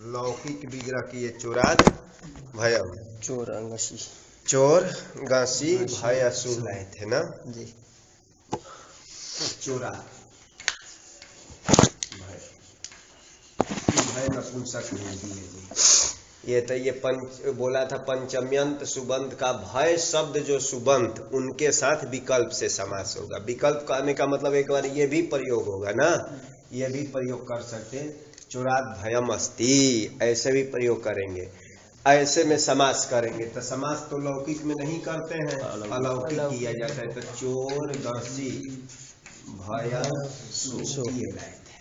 लौकिक विग्रह किए चोराद भयम चोर गांसी भय असु लाए थे ना जी। चोरा भय नपुंसक हिंदी है जी। ये तो ये बोला था पंचम्यंत सुबंत का भय शब्द जो सुबंत उनके साथ विकल्प से समास होगा। विकल्प कहने का मतलब एक बार ये भी प्रयोग होगा ना, ये भी प्रयोग कर सकते, चोराद भयम अस्ति ऐसे भी प्रयोग करेंगे, ऐसे में समास करेंगे। तो समास तो लौकिक में नहीं करते हैं, अलौकिक किया जाता है। तो चोर गांसी भय सु लाए थे,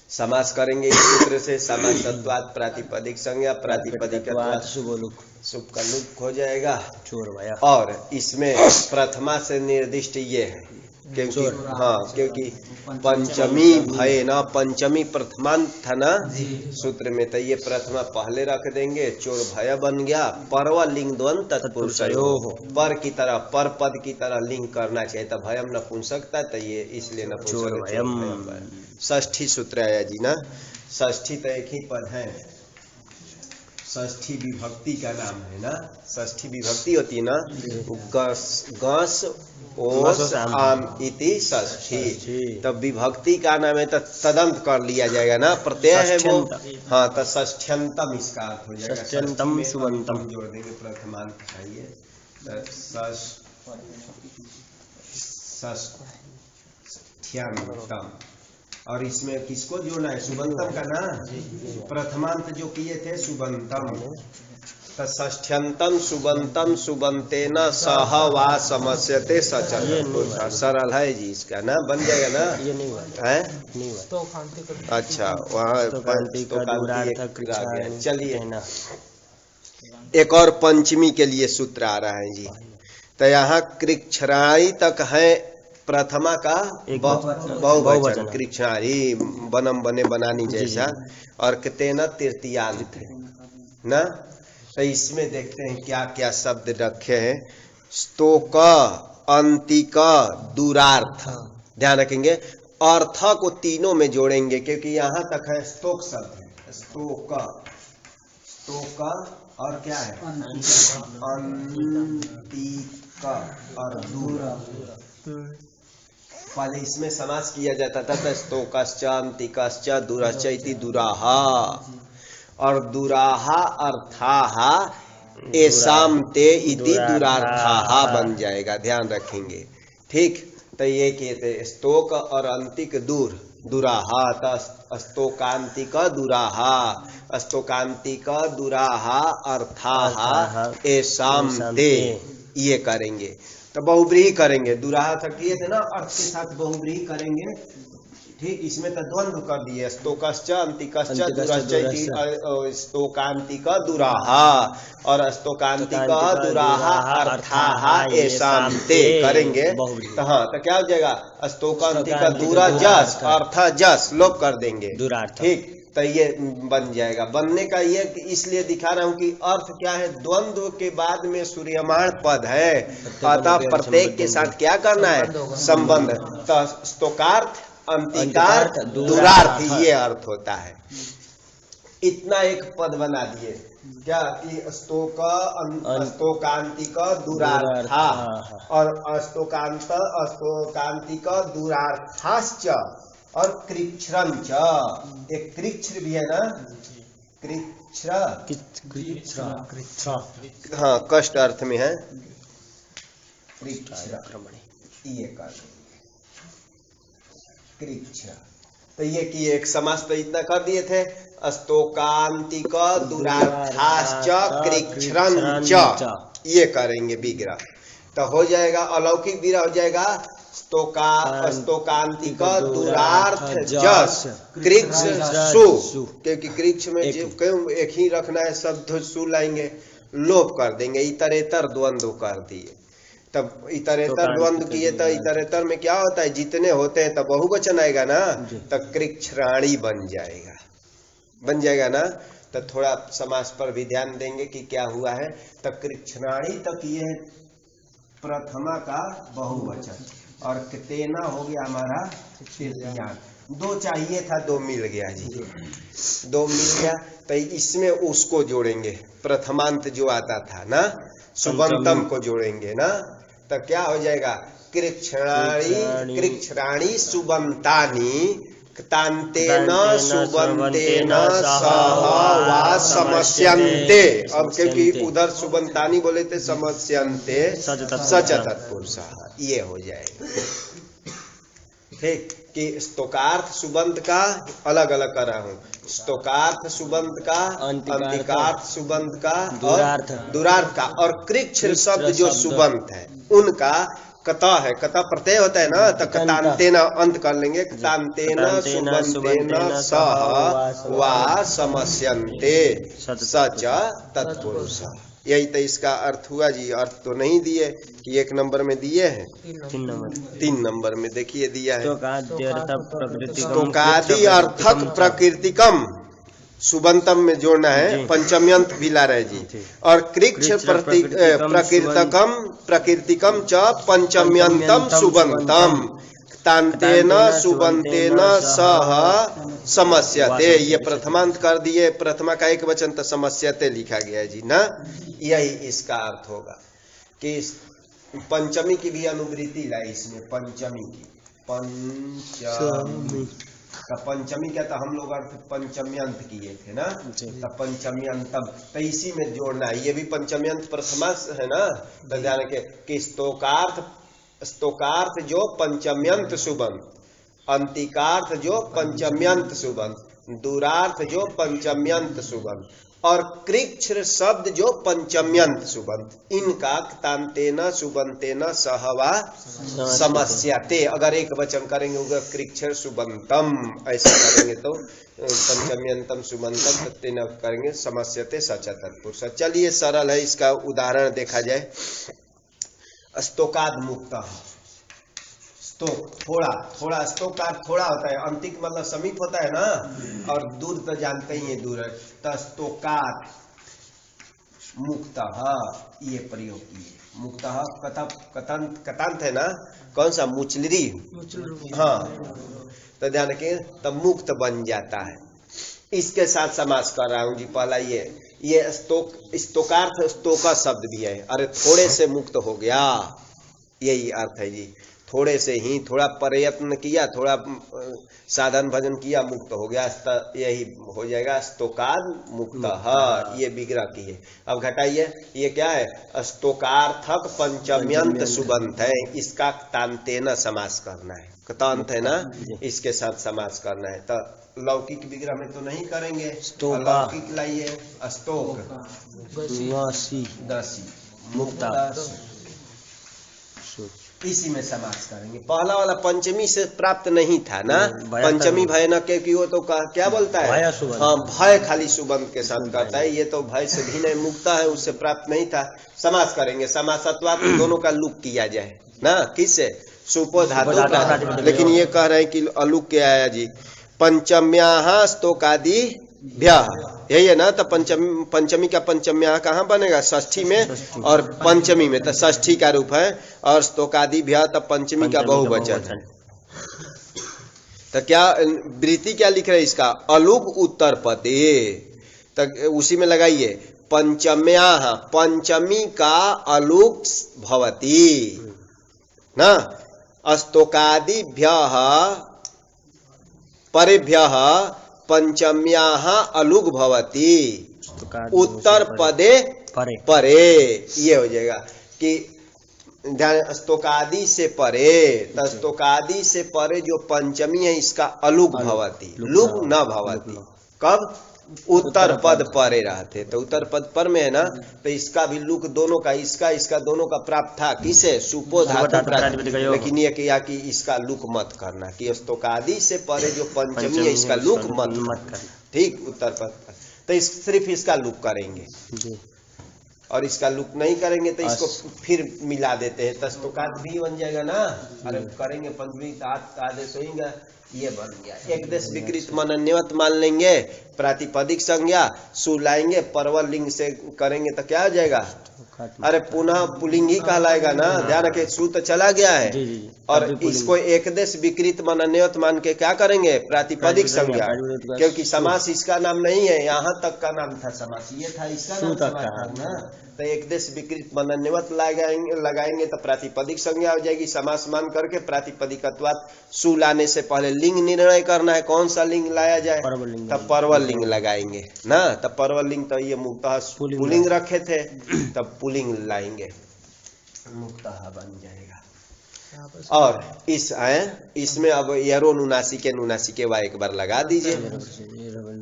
समास करेंगे इस सूत्र से। समासत्वात् प्रातिपदिक संज्ञा प्रातिपदिकत्वात् शुभ का लुप्त हो जाएगा चोर भया। और इसमें प्रथमा से निर्दिष्ट ये है क्योंकि क्योंकि पंचमी भय ना, पंचमी प्रथमांत था ना सूत्र में, तो ये प्रथमा पहले रख देंगे, चोर भय बन गया। परवा लिंग द्वंद तत्पुरुषयो पर की तरह, पर पद की तरह लिंग करना चाहिए, तो भयम नपुंसक था, तो ये इसलिए नपुंसक। षष्ठी सूत्र आया जी ना, षष्ठी तो एक ही पद है, षष्ठी विभक्ति का नाम है ना, षष्ठी विभक्ति होती है ना, गस ओस आम इति षष्ठी, तब विभक्ति का नाम है तो तदंत कर लिया जाएगा ना, प्रत्यय है वो। हाँ, तो षष्ठ्यंतम इसका अर्थ हो जाएगा, षष्ठ्यंतम सुबंतम जोड़ देंगे, प्रथमांत चाहिए षष्ठ्यंतम। और इसमें किसको जोड़ना है, सुबंतम का ना, प्रथमांत जो किए थे सुबंतम, तो षष्ठ्यंतम सुबंतम सुबंतेन सह वा समस्यते सचल। सरल है जी, इसका ना बन जाएगा ना, ये नहीं है नहीं अच्छा, वहाँ चलिए एक और पंचमी के लिए सूत्र आ रहा है जी। तो यहाँ कृच्छ्राणी तक है, प्रथमा का बहुवचन कृच्छ्राणी, बनम बने बनानी जैसा, और कितेन तृतीयांत है ना। तो इसमें देखते हैं क्या क्या शब्द रखे हैं। स्तोक, अंतिक, दुरार्थ, ध्यान रखेंगे अर्थ को तीनों में जोड़ेंगे क्योंकि यहाँ तक है स्तोक शब्द है, स्तोक, स्तोक और क्या है अंतिक और दूर। पहले इसमें समास किया जाता था, स्तोकश्च अंतिकश्च दूरश्च इति दुराहा, और दुराहा अर्थाहा एसाम ते इति दुरार्थाहा बन जाएगा, ध्यान रखेंगे ठीक। तो ये कहते स्तोक और अंतिक दूर, दुराहा, स्तोकांतिक दुराहा, स्तोकांतिक दुराहा अर्थाहा एसाम ते, ये करेंगे। तो बहुब्रीही करेंगे, दुराहा तक किए थे ना, अर्थ के साथ बहुब्रीही करेंगे ठीक। इसमें तो द्वंद्व कर दिए, स्तोकश्च अंतिकश्च दुरश्च, स्तोकांतिक दुराहा और स्तोकांतिक दुराहा अर्थाहा एसाम ते करेंगे। तो हाँ, तो क्या हो जाएगा, स्तोकांतिक दुराजस अर्थ जस लोप कर देंगे ठीक। तो ये बन जाएगा। बनने का ये इसलिए दिखा रहा हूं कि अर्थ क्या है, द्वंद्व के बाद में सूर्यमाण पद है, अतः प्रत्येक के साथ क्या करना है, संबंध। तो स्तोकार्थ अंतिकार्थ दुरार्थ, ये अर्थ होता है। इतना एक पद बना दिए क्या कि स्तोक स्तोकांतिक दुरार्था और स्तोकांतिक दुरार्थाश्च और कृच्छ्रंच, एक कृच्छ्र भी है ना, कृच्छ्र हाँ कष्ट अर्थ में है, ये कृच्छ्र। तो ये कि एक समास तो इतना कर दिए थे, स्तोकांतिक दुरार्थाश्च कृच्छ्रंच, ये करेंगे विग्रह। तो हो जाएगा अलौकिक विग्रह हो जाएगा स्तोकांतिक दुरार्थ जस कृच्छ्रु, क्योंकि कृच्छ में क्यों एक ही रखना है, शब्द सु लाएंगे, लोप कर देंगे, इतरेतर द्वंद्व कर दिए। तब इतरेतर द्वंद्व किए तो इतरेतर में क्या होता है, जितने होते हैं तब बहुवचन आएगा ना, तब कृच्छ्राणी बन जाएगा ना। तो थोड़ा समास पर भी ध्यान देंगे कि क्या हुआ है। तब कृच्छ्राणी तक ये प्रथमा का बहुवचन और कितेना हो गया हमारा तृतीयांत, दो चाहिए था, दो मिल गया जी, दो मिल गया। तो इसमें उसको जोड़ेंगे, प्रथमांत जो आता था ना, सुबंतम को जोड़ेंगे ना, तो क्या हो जाएगा, कृच्छ्राणि सुबंतानि तांतेन सुबंतेन सह वा समस्यन्ते। अब क्योंकि उधर सुबंतानि बोले थे, समस्यन्ते सच तत्पुरुषः, ये हो जाएगा। ठीक, कि स्तोकार्थ सुबंत का अलग अलग कर रहा हूँ, स्तोकार्थ सुबंत का, अंतिकार्थ सुबंत का, और दुरार्थ का, और कृच्छ्र शब्द जो सुबंत है उनका कता है, कता प्रत्यय होता है ना, तो कतांतेन अंत कर लेंगे, कतांतेन सुबंतेन सह वा समस्यन्ते सच तत्पुरुषः। यही तो इसका अर्थ हुआ जी। अर्थ तो नहीं दिए कि 1 नंबर में दिए हैं, 3 नंबर में देखिए दिया है, स्तोकादि अर्थक प्रकृतिकम सुबंतम में जोड़ना है, पंचम्यंत भी ला रहे जी, और कृच्छ प्रकृतिकम प्रकृतिकम च पंचम्यंतम सुबंतम तांतेन सुबंतेन सह समस्यते। ये प्रथमांत कर दिए, प्रथमा का एक वचन तो समस्यते लिखा गया है जी ना। यही इसका अर्थ होगा कि पंचमी की भी अनुवृत्ति लाई इसमें, पंचमी की, पंचमी क्या था, हम लोग अर्थ पंचम्यंत किए थे ना, तो पंचम्यंतम, तो इसी में जोड़ना है। ये भी पंचम्यंत प्रथमा है ना, तो ध्यान रखिए कि स्तोकार्थ जो पंचम्यंत सुबंत, अंतिकार्थ जो पंचम्यंत सुबंत, दुरार्थ जो पंचम्यंत सुबंत, और कृच्छ्र शब्द जो पंचम्यंत सुबंत, इनका तांतेन सुबंतेन सह वा समस्यते। अगर एक वचन करेंगे उधर कृच्छ्र सुबंतम ऐसा करेंगे तो पंचम्यंतम सुबंतम, तेन करेंगे समस्यते सच तत्पुरुष। चलिए सरल है, इसका उदाहरण देखा जाए। स्तोकाद मुक्त, स्तोक थोड़ा स्तोकाद थोड़ा होता है, अंतिक मतलब समीप होता है ना, और दूर तो जानते ही है, दूर है, तो स्तोकाद मुक्त, ये प्रयोग किए। मुक्त कतांत है ना, कौन सा, मुचलरी, हाँ, तो ध्यान रखिए, तब मुक्त बन जाता है। इसके साथ समास कर रहा हूं जी। पहला ये स्तोकार्थ स्तोका शब्द भी है, अरे थोड़े से मुक्त हो गया, यही अर्थ है जी। थोड़े से ही, थोड़ा प्रयत्न किया, थोड़ा साधन भजन किया, मुक्त हो गया, यही हो जाएगा स्तोकाद मुक्त। ये विग्रह की है। अब घटाइए, ये क्या है, स्तोकार्थक पंचम्यंत सुबंत है, इसका तांतेन समास करना है, कतांत है ना, इसके साथ समास करना है। तो लौकिक विग्रह में तो नहीं करेंगे, लौकिक लाइए, स्तोक दसी मुक्त, इसी में समास करेंगे। पहला वाला पंचमी से प्राप्त नहीं था ना, पंचमी भय न, क्योंकि वो तो क्या बोलता है, हाँ, भय खाली सुबंत के साथ करता है, ये तो भय से भी नहीं, मुक्ता है, उससे प्राप्त नहीं था। समास करेंगे, समासत्वात् दोनों का लुक किया जाए ना, किससे, सुपो धातु का, लेकिन ये कह रहे हैं कि अलुक क्या आया जी, पंचम्याः स्तोकादि भ्य, यही है ना। तो पंचमी का पंचम्याः कहाँ बनेगा, षष्ठी में और पंचमी में, तो षष्ठी का रूप है, और स्तोकादि भ्य तो पंचमी का बहुवचन है। तो क्या वृत्ति क्या लिख रहे हैं इसका, अलुक उत्तर पदे, तो उसी में लगाइए, पंचम्याः, पंचमी का अलुक भवति ना, स्तोकादिभ्यः परेभ्यः पंचम्याः अलुग भवति उत्तर पदे परे, ये हो जाएगा कि ध्यान, स्तोकादि से परे, तो स्तोकादि से परे जो पंचमी है इसका अलुग भवति, लुग न भवति, कब, उत्तर पद परे रहते, तो उत्तर पद पर में है ना, तो इसका भी लुक दोनों का, इसका दोनों का प्राप्त था, किसे, सुपो धातु, लेकिन ये किया कि इसका लुक मत करना, कि स्तोकादि से परे जो पंचमी है इसका लुक मत करना, ठीक, उत्तर पद, तो सिर्फ इसका लुक करेंगे, और इसका लुक नहीं करेंगे तो इसको फिर मिला देते हैं, तस्तोकाद भी बन जाएगा ना, अरे करेंगे पंचमी आदेश होगा, ये बन गया। एक देश विकृत मनन्यवत मान लेंगे, प्रातिपदिक संज्ञा सु लाएंगे, परवल लिंग से करेंगे तो क्या हो जाएगा, अरे पुनः पुलिंग ही कहलाएगा ना। ध्यान रखे, सु तो चला गया है और इसको एकदेश विकृत मनन्यवत मान के क्या करेंगे, प्रातिपदिक संज्ञा, क्योंकि समास इसका नाम नहीं है, यहाँ तक का नाम था समास, ये था इसका नाम समास था ना। तो एकदेश विकृत मनन्यवत लगाएंगे तो प्रातिपदिक संज्ञा हो जाएगी। समास मान करके प्रातिपदिकत्वात् सु लाने से पहले लिंग निर्णय करना है, कौन सा लिंग लाया जाए, तब परवल लिंग लगाएंगे ना। तब परवल लिंग तो ये मुक्तः पुलिंग रखे थे, तब पुलिंग लाएंगे, मुक्तः बन जाएगा। और इसमें अब यरो नुनासी के वा एक बार लगा दीजिए।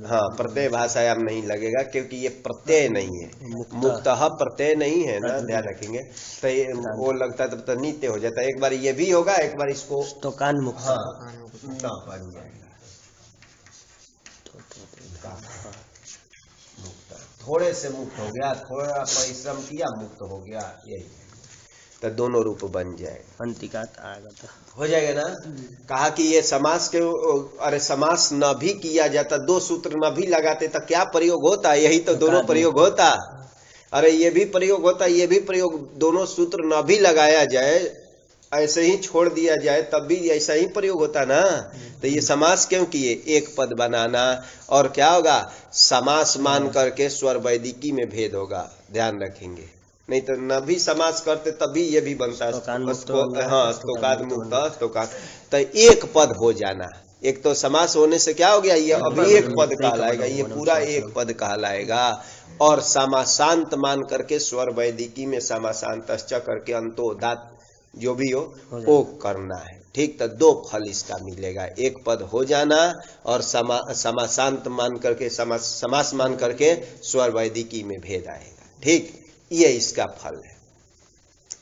हाँ, प्रत्यय भाषायाम नहीं लगेगा क्योंकि ये प्रत्यय नहीं है, मुक्तः प्रत्यय नहीं है ना, ध्यान रखेंगे। तो ये वो लगता है तब तो नित्य हो जाता है। एक बार ये भी होगा, एक बार इसको तो कान मुक्त बन जाएगा। थोड़े से मुक्त हो गया, थोड़ा परिश्रम किया, मुक्त हो गया, यही तो दोनों रूप बन जाए, अंतिकात आगत हो जाएगा ना। कहा कि ये समास के, अरे समास न भी किया जाता, दो सूत्र न भी लगाते तो क्या प्रयोग होता, यही तो दोनों प्रयोग होता। अरे ये भी प्रयोग होता, ये भी प्रयोग, दोनों सूत्र न भी लगाया जाए, ऐसे ही छोड़ दिया जाए तब भी ऐसा ही प्रयोग होता ना। तो ये समास क्यों किए, एक पद बनाना, और क्या होगा, समास मान करके स्वर वैदिकी में भेद होगा, ध्यान रखेंगे। नहीं तो न भी समास करते तभी ये भी बनता है। हाँ, स्तोकाद मुक्त स्तोकाद, तो एक पद हो जाना। एक तो समास होने से क्या हो गया, ये अब एक पद कहलाएगा, ये पूरा एक पद कहलाएगा। और समासांत मान करके स्वर वैदिकी में समासांतश्च करके अंतोदात जो भी हो वो करना है, ठीक। तो दो फल इसका मिलेगा, एक पद हो जाना और समासांत मान करके समास मान करके स्वर वैदिकी में भेद आएगा, ठीक। ये इसका फल है,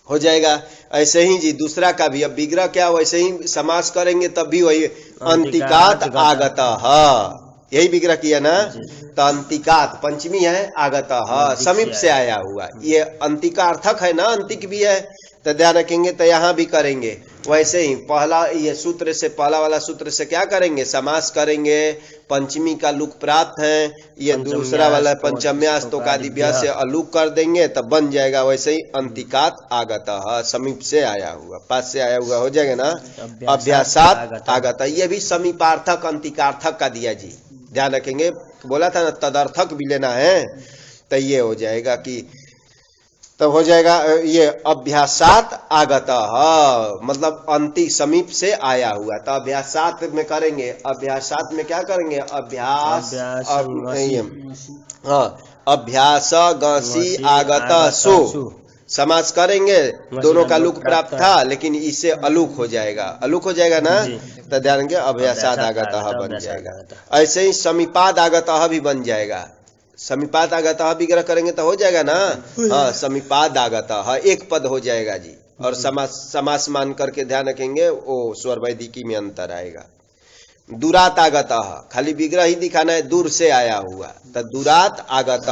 हो जाएगा। ऐसे ही जी दूसरा का भी, अब विग्रह क्या, वैसे ही समास करेंगे तब भी वही अंतिकात आगत, यही विग्रह किया ना। तो अंतिकात पंचमी है, आगत समीप से आया हुआ, ये अंतिकार्थक है ना, अंतिक भी है, तो ध्यान रखेंगे। तो यहाँ भी करेंगे वैसे ही, पहला ये सूत्र से, पहला वाला सूत्र से क्या करेंगे, समास करेंगे, पंचमी का लुक प्राप्त है, ये दूसरा वाला पंचम्यास तो कादिव्या से अलुक कर देंगे, तब बन जाएगा वैसे ही अंतिकात आगत, समीप से आया हुआ, पास से आया हुआ, हो जाएगा ना। अभ्यासात आगत, ये भी समीपार्थक अंतिकार्थक का दिया जी, ध्यान रखेंगे, बोला था ना तदर्थक भी लेना है, तो ये हो जाएगा कि तब हो जाएगा ये अभ्यासात आगत, मतलब अंति समीप से आया हुआ। तो अभ्यासात में करेंगे, अभ्यासात में क्या करेंगे, अभ्यास अभ्यास गसी आगत सो, समास करेंगे, दोनों का लुक प्राप्त था लेकिन इससे अलुक हो जाएगा, अलुक हो जाएगा ना। तो ध्यान रखेंगे अभ्यासात आगत बन जाएगा। ऐसे ही समीपाद आगत भी बन जाएगा, समीपात आगत विग्रह करेंगे तो हो जाएगा ना। हाँ, समीपाद आगत एक पद हो जाएगा जी। और समास मान करके ध्यान रखेंगे, वो स्वर वैदिकी में अंतर आएगा। दूरात आगत, खाली विग्रह ही दिखाना है, दूर से आया हुआ, तो दूरात आगत,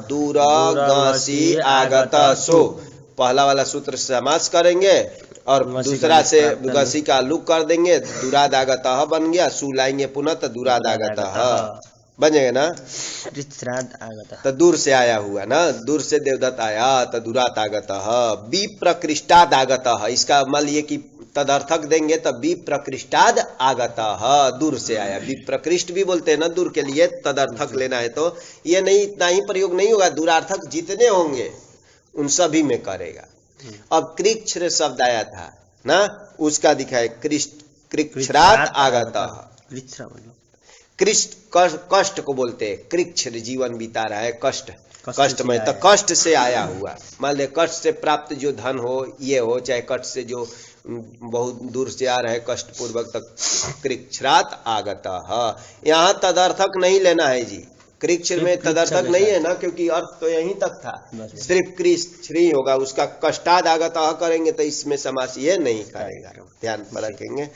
दूर गसी आगत सो, पहला वाला सूत्र समास करेंगे और दूसरा से गसी का लुक कर देंगे, दूराद आगत बन गया, सु लाएंगे पुनः तो दूराद आगत बन जाएगा ना। तो दूर से आया हुआ ना, दूर से देवदत्त आया तो दूरात आगत, विप्रकृष्टाद आगत, इसका मान लिए कि तदर्थक देंगे तो विप्रकृष्टाद आगत, दूर से आया, विप्रकृष्ट भी बोलते हैं ना दूर के लिए, तदर्थक लेना है तो ये नहीं, इतना ही प्रयोग नहीं होगा, दूरार्थक जितने होंगे उन सभी में करेगा। अब कृच्छ्र शब्द आया था ना, उसका दिखाए, कृच्छ्रात आगत, कष्ट को बोलते हैं, कृच्छ्र जीवन बिता रहा है, कष्ट में, तो कष्ट से आया हुआ, मान ले कष्ट से प्राप्त जो धन हो, ये हो, चाहे कष्ट से जो बहुत दूर से आ रहा है कष्ट पूर्वक, तक कृच्छ्रात आगत। यहाँ तदर्थक नहीं लेना है जी, कृच्छ्र में तदर्थक नहीं है ना, क्योंकि अर्थ तो यहीं तक था, सिर्फ कृच्छ्री होगा, उसका कष्टाद आगत करेंगे तो इसमें समास ये नहीं करेगा, ध्यान पर रखेंगे,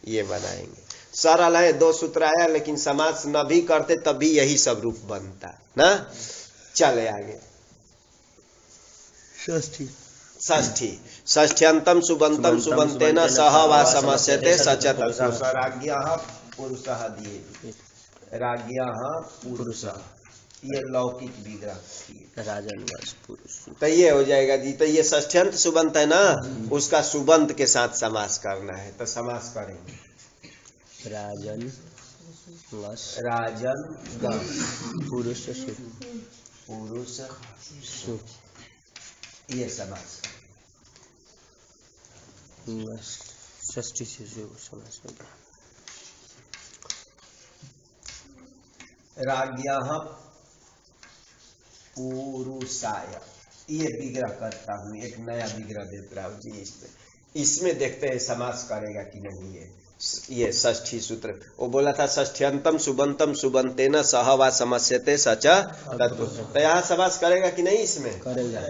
ये बनाएंगे। सरल है, दो सूत्र आया, लेकिन समास न भी करते तब भी यही सब रूप बनता ना। चले आगे, षष्ठ्यंतम सुबंतम सुबंतेन सह वा समस्यते सचत राज्ञः पुरुषः दिए, राज्ञः पुरुषः, ये लौकिक विग्रह। राजन वश पुरुष। तो ये हो जाएगा जी। तो ये षष्ठ्यंत सुबंत है ना, उसका सुबंत के साथ समास करना है। तो समास करेंगे राजन वश राजन पुरुष सु। पुरुष सु। ये समास षष्ठी से जो समास हो गया। राज्ञः पुरुषाय, ये विग्रह करता हूँ, एक नया विग्रह देता हूँ जी। इसमें देखते हैं समास करेगा कि नहीं। ये षष्ठी सूत्र वो बोला था, षष्ठ्यंतम सुबंतम सुबंतेन सह वा समस्यते सच तत्व। तो यहाँ समास करेगा कि नहीं? इसमें करेगा।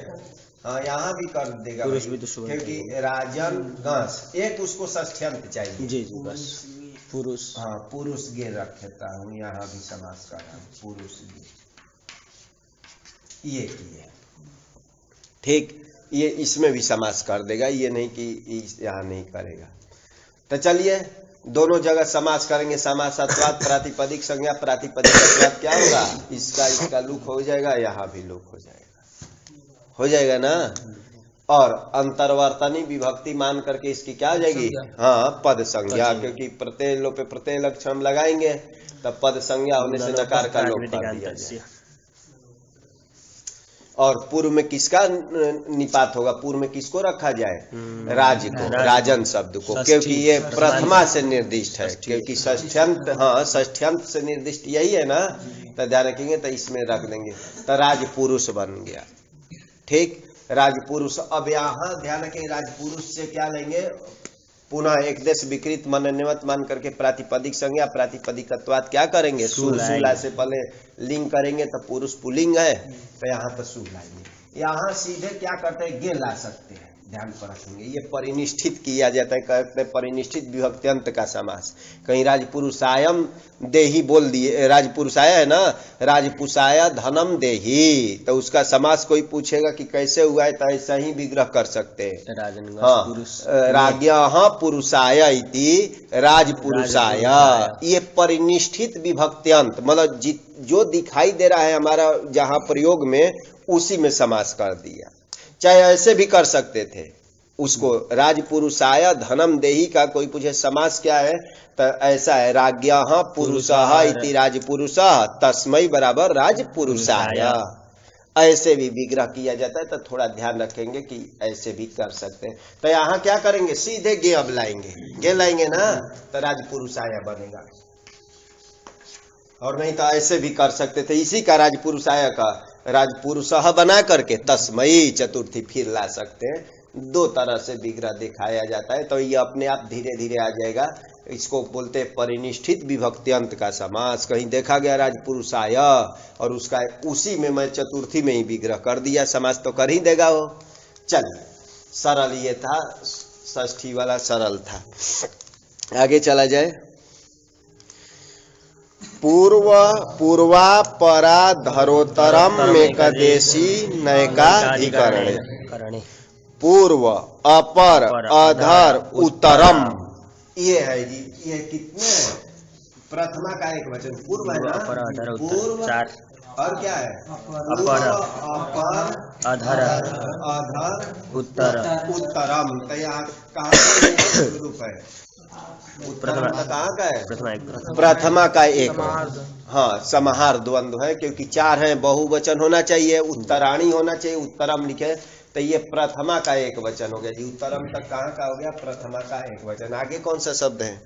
हाँ, यहाँ भी कर देगा पुरुष भी तो सुबंत, क्योंकि राजन गस एक उसको षष्ठ्यंत चाहिए। जी जी, बस पुरुष। हाँ, पुरुष गे रख देता हूँ, यहाँ भी समास कर रहा हूँ पुरुष गे। ये किए ठीक, ये इसमें भी समास कर देगा, ये नहीं कि यहाँ नहीं करेगा। तो चलिए दोनों जगह समास करेंगे। समासत्वात् प्रातिपदिक संज्ञा प्रातिपदिक क्या होगा? इसका लुक हो जाएगा, यहाँ भी लुक हो जाएगा ना। और अंतर्वर्तनी विभक्ति मान करके इसकी क्या हो जाएगी? हाँ, पद संज्ञा, क्योंकि प्रत्यय लोप पे प्रत्यय लक्षण लगाएंगे तब पद संज्ञा होने से नकार का लोप कर दिया जाए। और पूर्व में किसका निपात होगा? पूर्व में किसको रखा जाए? राज को, राजन शब्द को, क्योंकि ये प्रथमा से निर्दिष्ट है। क्योंकि षष्ठ्यंत, हाँ षष्ठ्यंत से निर्दिष्ट यही है ना, तो ध्यान रखेंगे। तो इसमें रख देंगे, तो राजपुरुष बन गया। ठीक, राजपुरुष। अब यहाँ ध्यान रखें, राजपुरुष से क्या लेंगे? पुनः एक देश विकृत मनन्यवत मान करके प्रातिपदिक संज्ञा प्रातिपदिकत्वात् क्या करेंगे? सुला से पहले लिंग करेंगे तो पुरुष पुलिंग है, तो यहाँ तो सु लाएंगे। यहाँ सीधे क्या करते हैं? गे ला सकते हैं, ध्यान पर रखेंगे। ये परिनिष्ठित किया जाता है, कहते हैं परिनिष्ठित विभक्त्यंत का समास। कहीं राजपुरुषायम देही बोल दिए, राजपुरुषाय है ना, राजपुषाय धनम देही, तो उसका समास कोई पूछेगा कि कैसे हुआ है, तो ऐसा ही विग्रह कर सकते हैं। हाँ, राज्ञः पुरुषाय इति राजपुरुषाय, ये परिनिष्ठित विभक्त्यंत, मतलब जो दिखाई दे रहा है हमारा जहां प्रयोग में, उसी में समास कर दिया। चाहे ऐसे भी कर सकते थे उसको, राजपुरुषाय धनम देही का कोई पूछे समास क्या है, तो ऐसा है, राज्ञः पुरुषः इति राजपुरुषः तस्मै बराबर राजपुरुषाय। ऐसे भी विग्रह किया जाता है, तो थोड़ा ध्यान रखेंगे कि ऐसे भी कर सकते हैं। तो यहाँ क्या करेंगे? सीधे गे अब लाएंगे, गे लाएंगे ना, तो राजपुरुषाय बनेगा। और नहीं तो ऐसे भी कर सकते थे, इसी का राजपुरुषाय का राजपुरुषः बना करके तस्मयी चतुर्थी फिर ला सकते हैं। दो तरह से विग्रह दिखाया जाता है, तो ये अपने आप धीरे धीरे आ जाएगा। इसको बोलते हैं परिनिष्ठित विभक्त्यंत का समास। कहीं देखा गया राजपुरुषाय और उसका उसी में मैं चतुर्थी में ही विग्रह कर दिया, समास तो कर ही देगा वो। चलिए, सरल ये था, षष्ठी वाला सरल था। आगे चला जाए। पूर्वा परा धरोतरम एकदेशी नैकाधिकरणे। पूर्व, अपर, अधर, उत्तरम, ये है जी। ये कितने? प्रथमा का एक वचन पूर्व है ना, पूर्व और क्या है? अपर, अधर, उत्तरम। तो यहाँ कहाँ रूप है? उत्तरम कहाँ का है? प्रथमा का एक। हाँ, समाहार द्वंद्व है, क्योंकि चार है, बहुवचन होना चाहिए, उत्तराणी होना चाहिए, उत्तरम लिखे, तो ये प्रथमा का एक वचन हो गया जी। उत्तरम तक कहाँ का हो गया? प्रथमा का एक वचन। आगे कौन सा शब्द है?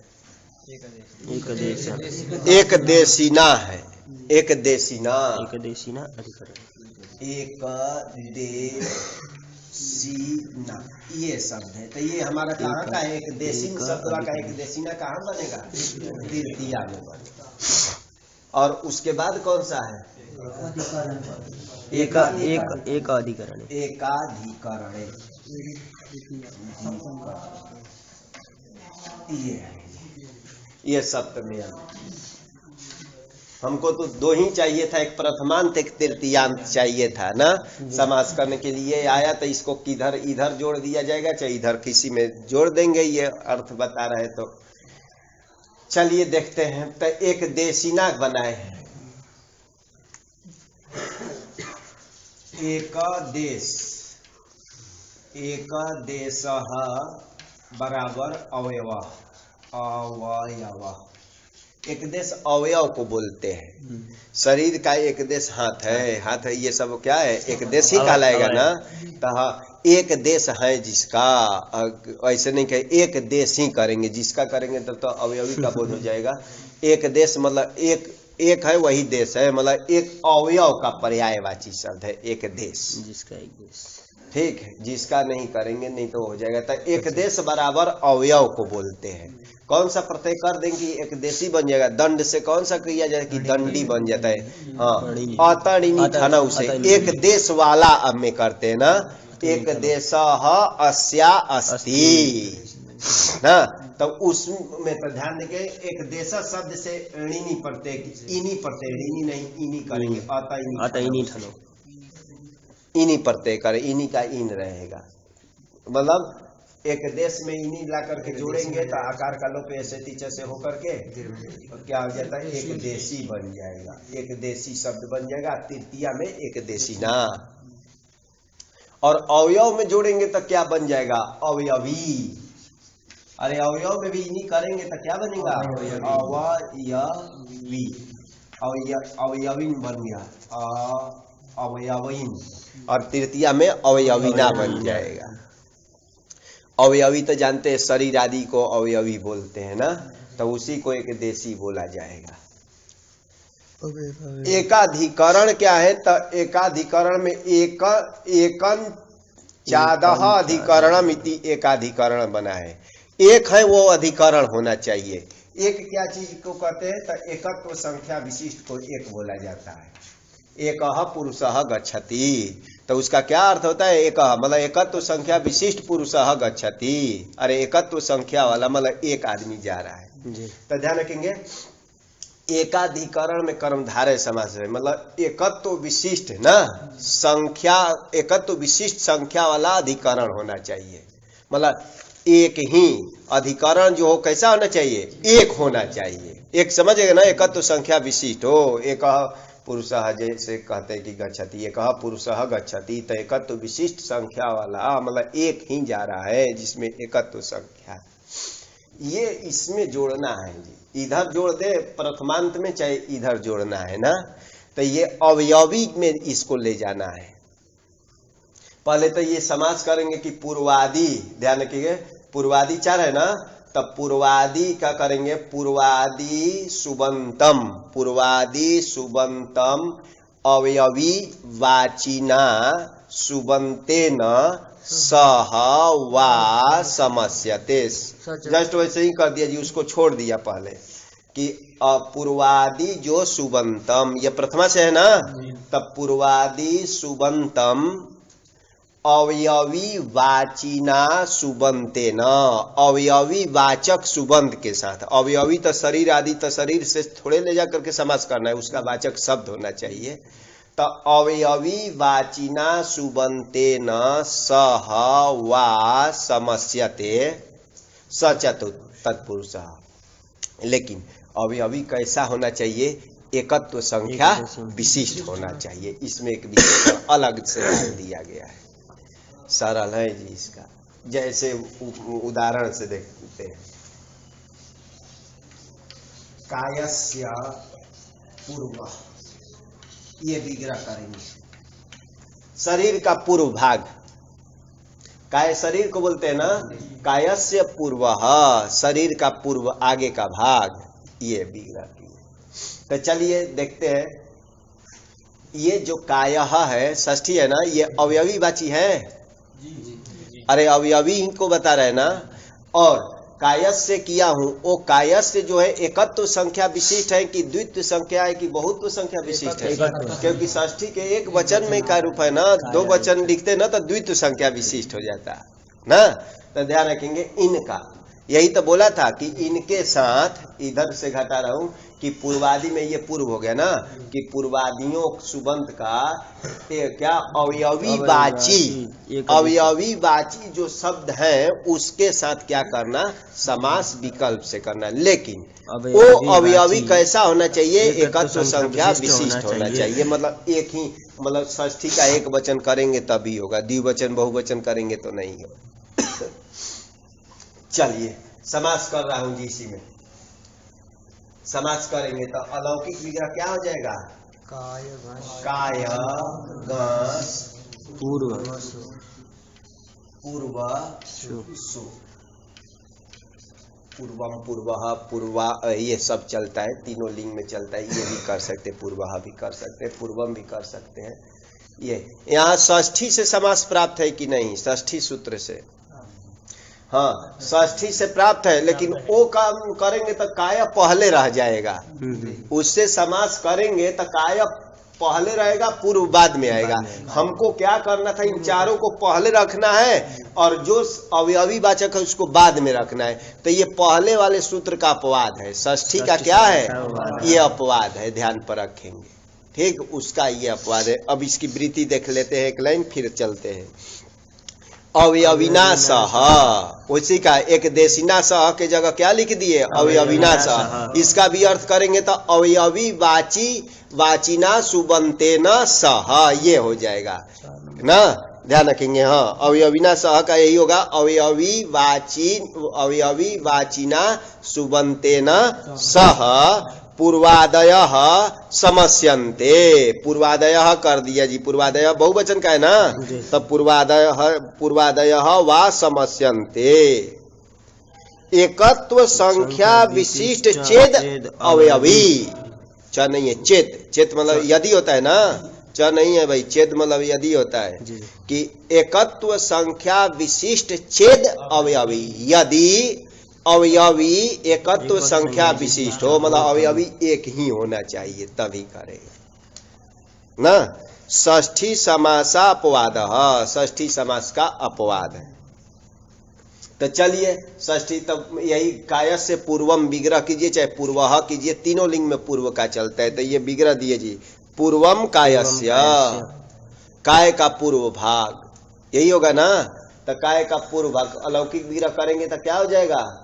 एक देशीना है, एक देशीना, एक देशीना, ये शब्द है। तो ये हमारा कहाँ का? एक देशीन शब्द का एक देशीना कहाँ बनेगा? तृतीया में बनेगा। और उसके बाद कौन सा है? एकाधिकरण। एकाधिकरण, ये सप्तमी। हमको तो दो ही चाहिए था, एक प्रथमांत एक तृतीयांत चाहिए था ना समास करने के लिए। आया तो इसको किधर इधर जोड़ दिया जाएगा, चाहे इधर किसी में जोड़ देंगे, ये अर्थ बता रहे। तो चलिए देखते हैं। तो एक देशीना बनाए हैं, एकदेश, एकदेशः बराबर अवयव, अवयव। एक देश अवयव को बोलते हैं। शरीर का एक देश हाथ है, हाथ है, ये सब क्या है, एक देश ही कहलाएगा ना। तो एक देश है जिसका, ऐसे नहीं कहे एक देश ही करेंगे, जिसका करेंगे तब तो अवयवी का बोध हो जाएगा। एक देश मतलब एक है वही देश है, मतलब एक अवयव का पर्यायवाची शब्द है एक देश, जिसका एक देश, ठीक है। जिसका नहीं करेंगे नहीं तो हो जाएगा। तो एक देश बराबर अवयव को बोलते हैं। कौन सा प्रत्यय कर देंगे एक देशी बन जाएगा। दंड से कौन सा किया जाए कि दंडी बन जाता है। हाँ, अतड़िनी था ना, उसे एक देश वाला अब में करते हैं ना। एक देश अस्या अस्ति ना, तो उसमें तो ध्यान देंगे एक देश शब्द से ऋणी प्रत्यय, इनी प्रत्यय, ऋणी नहीं इनी करेंगे। अतइनी थनो, इनी प्रत्यय करे, इनी का इन रहेगा। मतलब एक देश में इनी ला करके जोड़ेंगे तो आकार का लोप ऐसे टीचर से होकर के तो क्या हो जाता है, एक देशी बन जाएगा। एक देशी शब्द बन जाएगा। तृतीया में एक देशी ना। और अवयव में जोड़ेंगे तो क्या बन जाएगा, अवयवी। अरे अवयव में भी इनी करेंगे तो क्या बनेगा, अवयवी, अवयवीन बन गया, अवयवीन। और तृतीया में अवयवीना बन जाएगा। अवयवी तो जानते हैं शरीर आदि को अवयवी बोलते हैं ना, तो उसी को एक देशी बोला जाएगा। एकाधिकरण क्या है, तो एकाधिकरण में एकन चादह अधिकरणम इति एकाधिकरण बना है। एक है वो अधिकरण होना चाहिए। एक क्या चीज को कहते हैं, तो एकत्व संख्या विशिष्ट को एक बोला जाता है। एकः पुरुषः गच्छति, तो उसका क्या अर्थ होता है, एक मतलब एकत्व संख्या विशिष्ट पुरुषः गच्छति। अरे एकत्व संख्या वाला मतलब एक आदमी जा रहा है। तो ध्यान रखेंगे एकाधिकरण में कर्मधारय समास है, मतलब एकत्व विशिष्ट ना संख्या, एकत्व विशिष्ट संख्या वाला अधिकरण होना चाहिए। मतलब एक ही अधिकरण जो हो कैसा होना चाहिए, एक होना चाहिए। एक समझेगा ना, एकत्व संख्या विशिष्ट हो। एक पुरुषः जैसे कहते हैं कि गच्छति, एक पुरुषः गच्छति, तो एकत्व विशिष्ट संख्या वाला मतलब एक ही जा रहा है जिसमें एकत्व संख्या। ये इसमें जोड़ना है जी, इधर जोड़ दे प्रथमांत में, चाहे इधर जोड़ना है ना। तो ये अवयवी में इसको ले जाना है। पहले तो ये समास करेंगे कि पूर्वादि, ध्यान रखिए पूर्वादि चार है ना, तब पूर्वादि क्या करेंगे, पूर्वादि सुबंतम, पूर्वादि सुबंतम अवयवी वाचिना सुबंतेन सह वा समस्यते। जस्ट वैसे ही कर दिया जी, उसको छोड़ दिया पहले कि पूर्वादि जो सुबंतम, ये प्रथमा से है ना, तब पूर्वादि सुबंतम अवयवी वाचिना सुबंते न, अवयवी वाचक सुबंत के साथ। अवयवी तो शरीर आदि, तो शरीर से थोड़े ले जाकर के समास करना है, उसका वाचक शब्द होना चाहिए। तो अवयवी वाचिना सुबंते न सह वा समस्यते सचतुर्थ तत्पुरुष। लेकिन अवयवी कैसा होना चाहिए, एकत्व संख्या विशिष्ट होना चाहिए। इसमें एक विशेष अलग से डाल दिया गया है। सरल है जी इसका। जैसे उदाहरण से देखते हैं, कायस्य पूर्व, ये विग्रह करेंगे। शरीर का पूर्व भाग, काय शरीर को बोलते हैं ना, कायस्य पूर्व, शरीर का पूर्व आगे का भाग, ये विग्रह किए। तो चलिए देखते हैं, ये जो कायः है षष्ठी है ना, ये अवयवी वाची है। अरे अवयवी को बता रहे ना। और कायस्य किया हूं, वो कायस्य जो है एकत्व संख्या विशिष्ट है कि द्वित्व संख्या है कि बहुत्व संख्या विशिष्ट है, क्योंकि षष्ठी के एक वचन में का रूप है ना, दो वचन लिखते ना तो द्वित्व संख्या विशिष्ट हो जाता है ना। तो ध्यान रखेंगे इनका, यही तो बोला था कि इनके साथ इधर से घटा रहा हूं कि पूर्वादि में ये पूर्व हो गया ना, कि पूर्वादियों सुबंत का क्या अवयवी वाची जो शब्द है उसके साथ क्या करना, समास विकल्प से करना। लेकिन वो अवयवी कैसा होना चाहिए, एकत्व संख्या विशिष्ट होना चाहिए। मतलब एक ही, मतलब षष्ठी का एक वचन करेंगे तभी होगा, द्विवचन बहुवचन करेंगे तो नहीं होगा। चलिए समास कर रहा हूं जी, इसी में समास करेंगे तो अलौकिक विग्रह क्या हो जाएगा, काय गस पूर्व पूर्व सु, पूर्वम पूर्वः पूर्वा, ये सब चलता है, तीनों लिंग में चलता है। ये भी कर सकते, पूर्वः भी कर सकते हैं, पूर्वम भी कर सकते हैं। ये यहाँ षष्ठी से समास प्राप्त है कि नहीं, षष्ठी सूत्र से, हाँ षष्ठी से प्राप्त है, लेकिन वो काम करेंगे तो काय पहले रह जाएगा, उससे समास करेंगे तो काय पहले रहेगा, पूर्व बाद में आएगा। हमको क्या करना था, इन चारों को पहले रखना है और जो अवयवी वाचक है उसको बाद में रखना है। तो ये पहले वाले सूत्र का अपवाद है, षष्ठी का क्या है, ये अपवाद है, ध्यान पर रखेंगे, ठीक, उसका ये अपवाद है। अब इसकी वृत्ति देख लेते हैं एक लाइन, फिर चलते हैं। अवयविना सह, उसी का एक देशिना सह के जगह क्या लिख दिए, अवयविना सह। इसका भी अर्थ करेंगे तो अवयवी वाची वाचिना सुबंते न सह, ये हो जाएगा ना, ध्यान रखेंगे। हाँ अवयविना सह का यही होगा, अवयवी वाचिना सुबंते न सह पूर्वादय समस्यन्ते, पूर्वादय कर दिया जी, पूर्वादय बहुवचन का है ना, तब पूर्वादय वा समस्यन्ते एकत्व संख्या विशिष्ट चेद अवयवी, च नहीं है, चेत मतलब यदि होता है ना, च नहीं है भाई, चेद मतलब यदि होता है कि एकत्व संख्या विशिष्ट चेद अवयवी, यदि अवयवी एकत्व संख्या विशिष्ट हो, मतलब अवयवी एक ही होना चाहिए तभी करेगा ना। षष्ठी समासा अपवाद, षष्ठी समास का अपवाद है। तो चलिए षष्ठी, तब यही काय से पूर्वम विग्रह कीजिए, चाहे पूर्वः कीजिए, तीनों लिंग में पूर्व का चलता है। तो ये विग्रह दिए जी, पूर्वम कायस्य, काय का पूर्व भाग, यही होगा ना। तो काय का पूर्व भाग अलौकिक विग्रह करेंगे तो क्या हो जाएगा,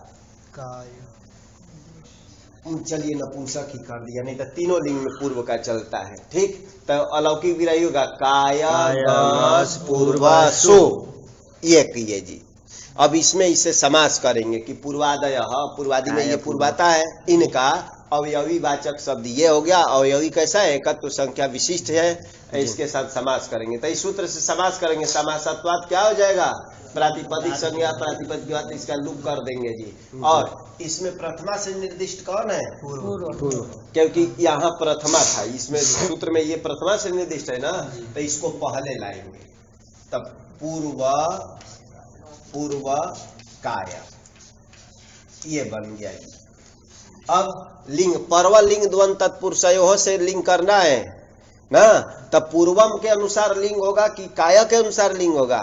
चलिए नपुंसक ही कर दिया, नहीं तो तीनों लिंग में पूर्व का चलता है, ठीक। तो अलौकिक विग्रह होगा काय गस पूर्व सु, ये कीजिए जी। अब इसमें इसे समास करेंगे कि पूर्वादय, पूर्वादि में ये पूर्वाता है, इनका अवयवी वाचक शब्द ये हो गया। अवयवी कैसा है, एकत्व संख्या विशिष्ट है, इसके साथ समास करेंगे। तो इस सूत्र से समास करेंगे, समासत्वात् क्या हो जाएगा, प्रातिपदिक संज्ञा, प्रातिपदिक बात, इसका लूप कर देंगे जी। और इसमें प्रथमा से निर्दिष्ट कौन है, पूर्व, क्योंकि यहाँ प्रथमा था, इसमें सूत्र में ये प्रथमा से निर्दिष्ट है ना, तो इसको पहले लाएंगे, तब पूर्व काय, ये बन गया। अब लिंग परवल लिंग द्वंद तत्पुरुषयोः से लिंग करना है ना, तब पूर्वम के अनुसार लिंग होगा कि काय के अनुसार लिंग होगा,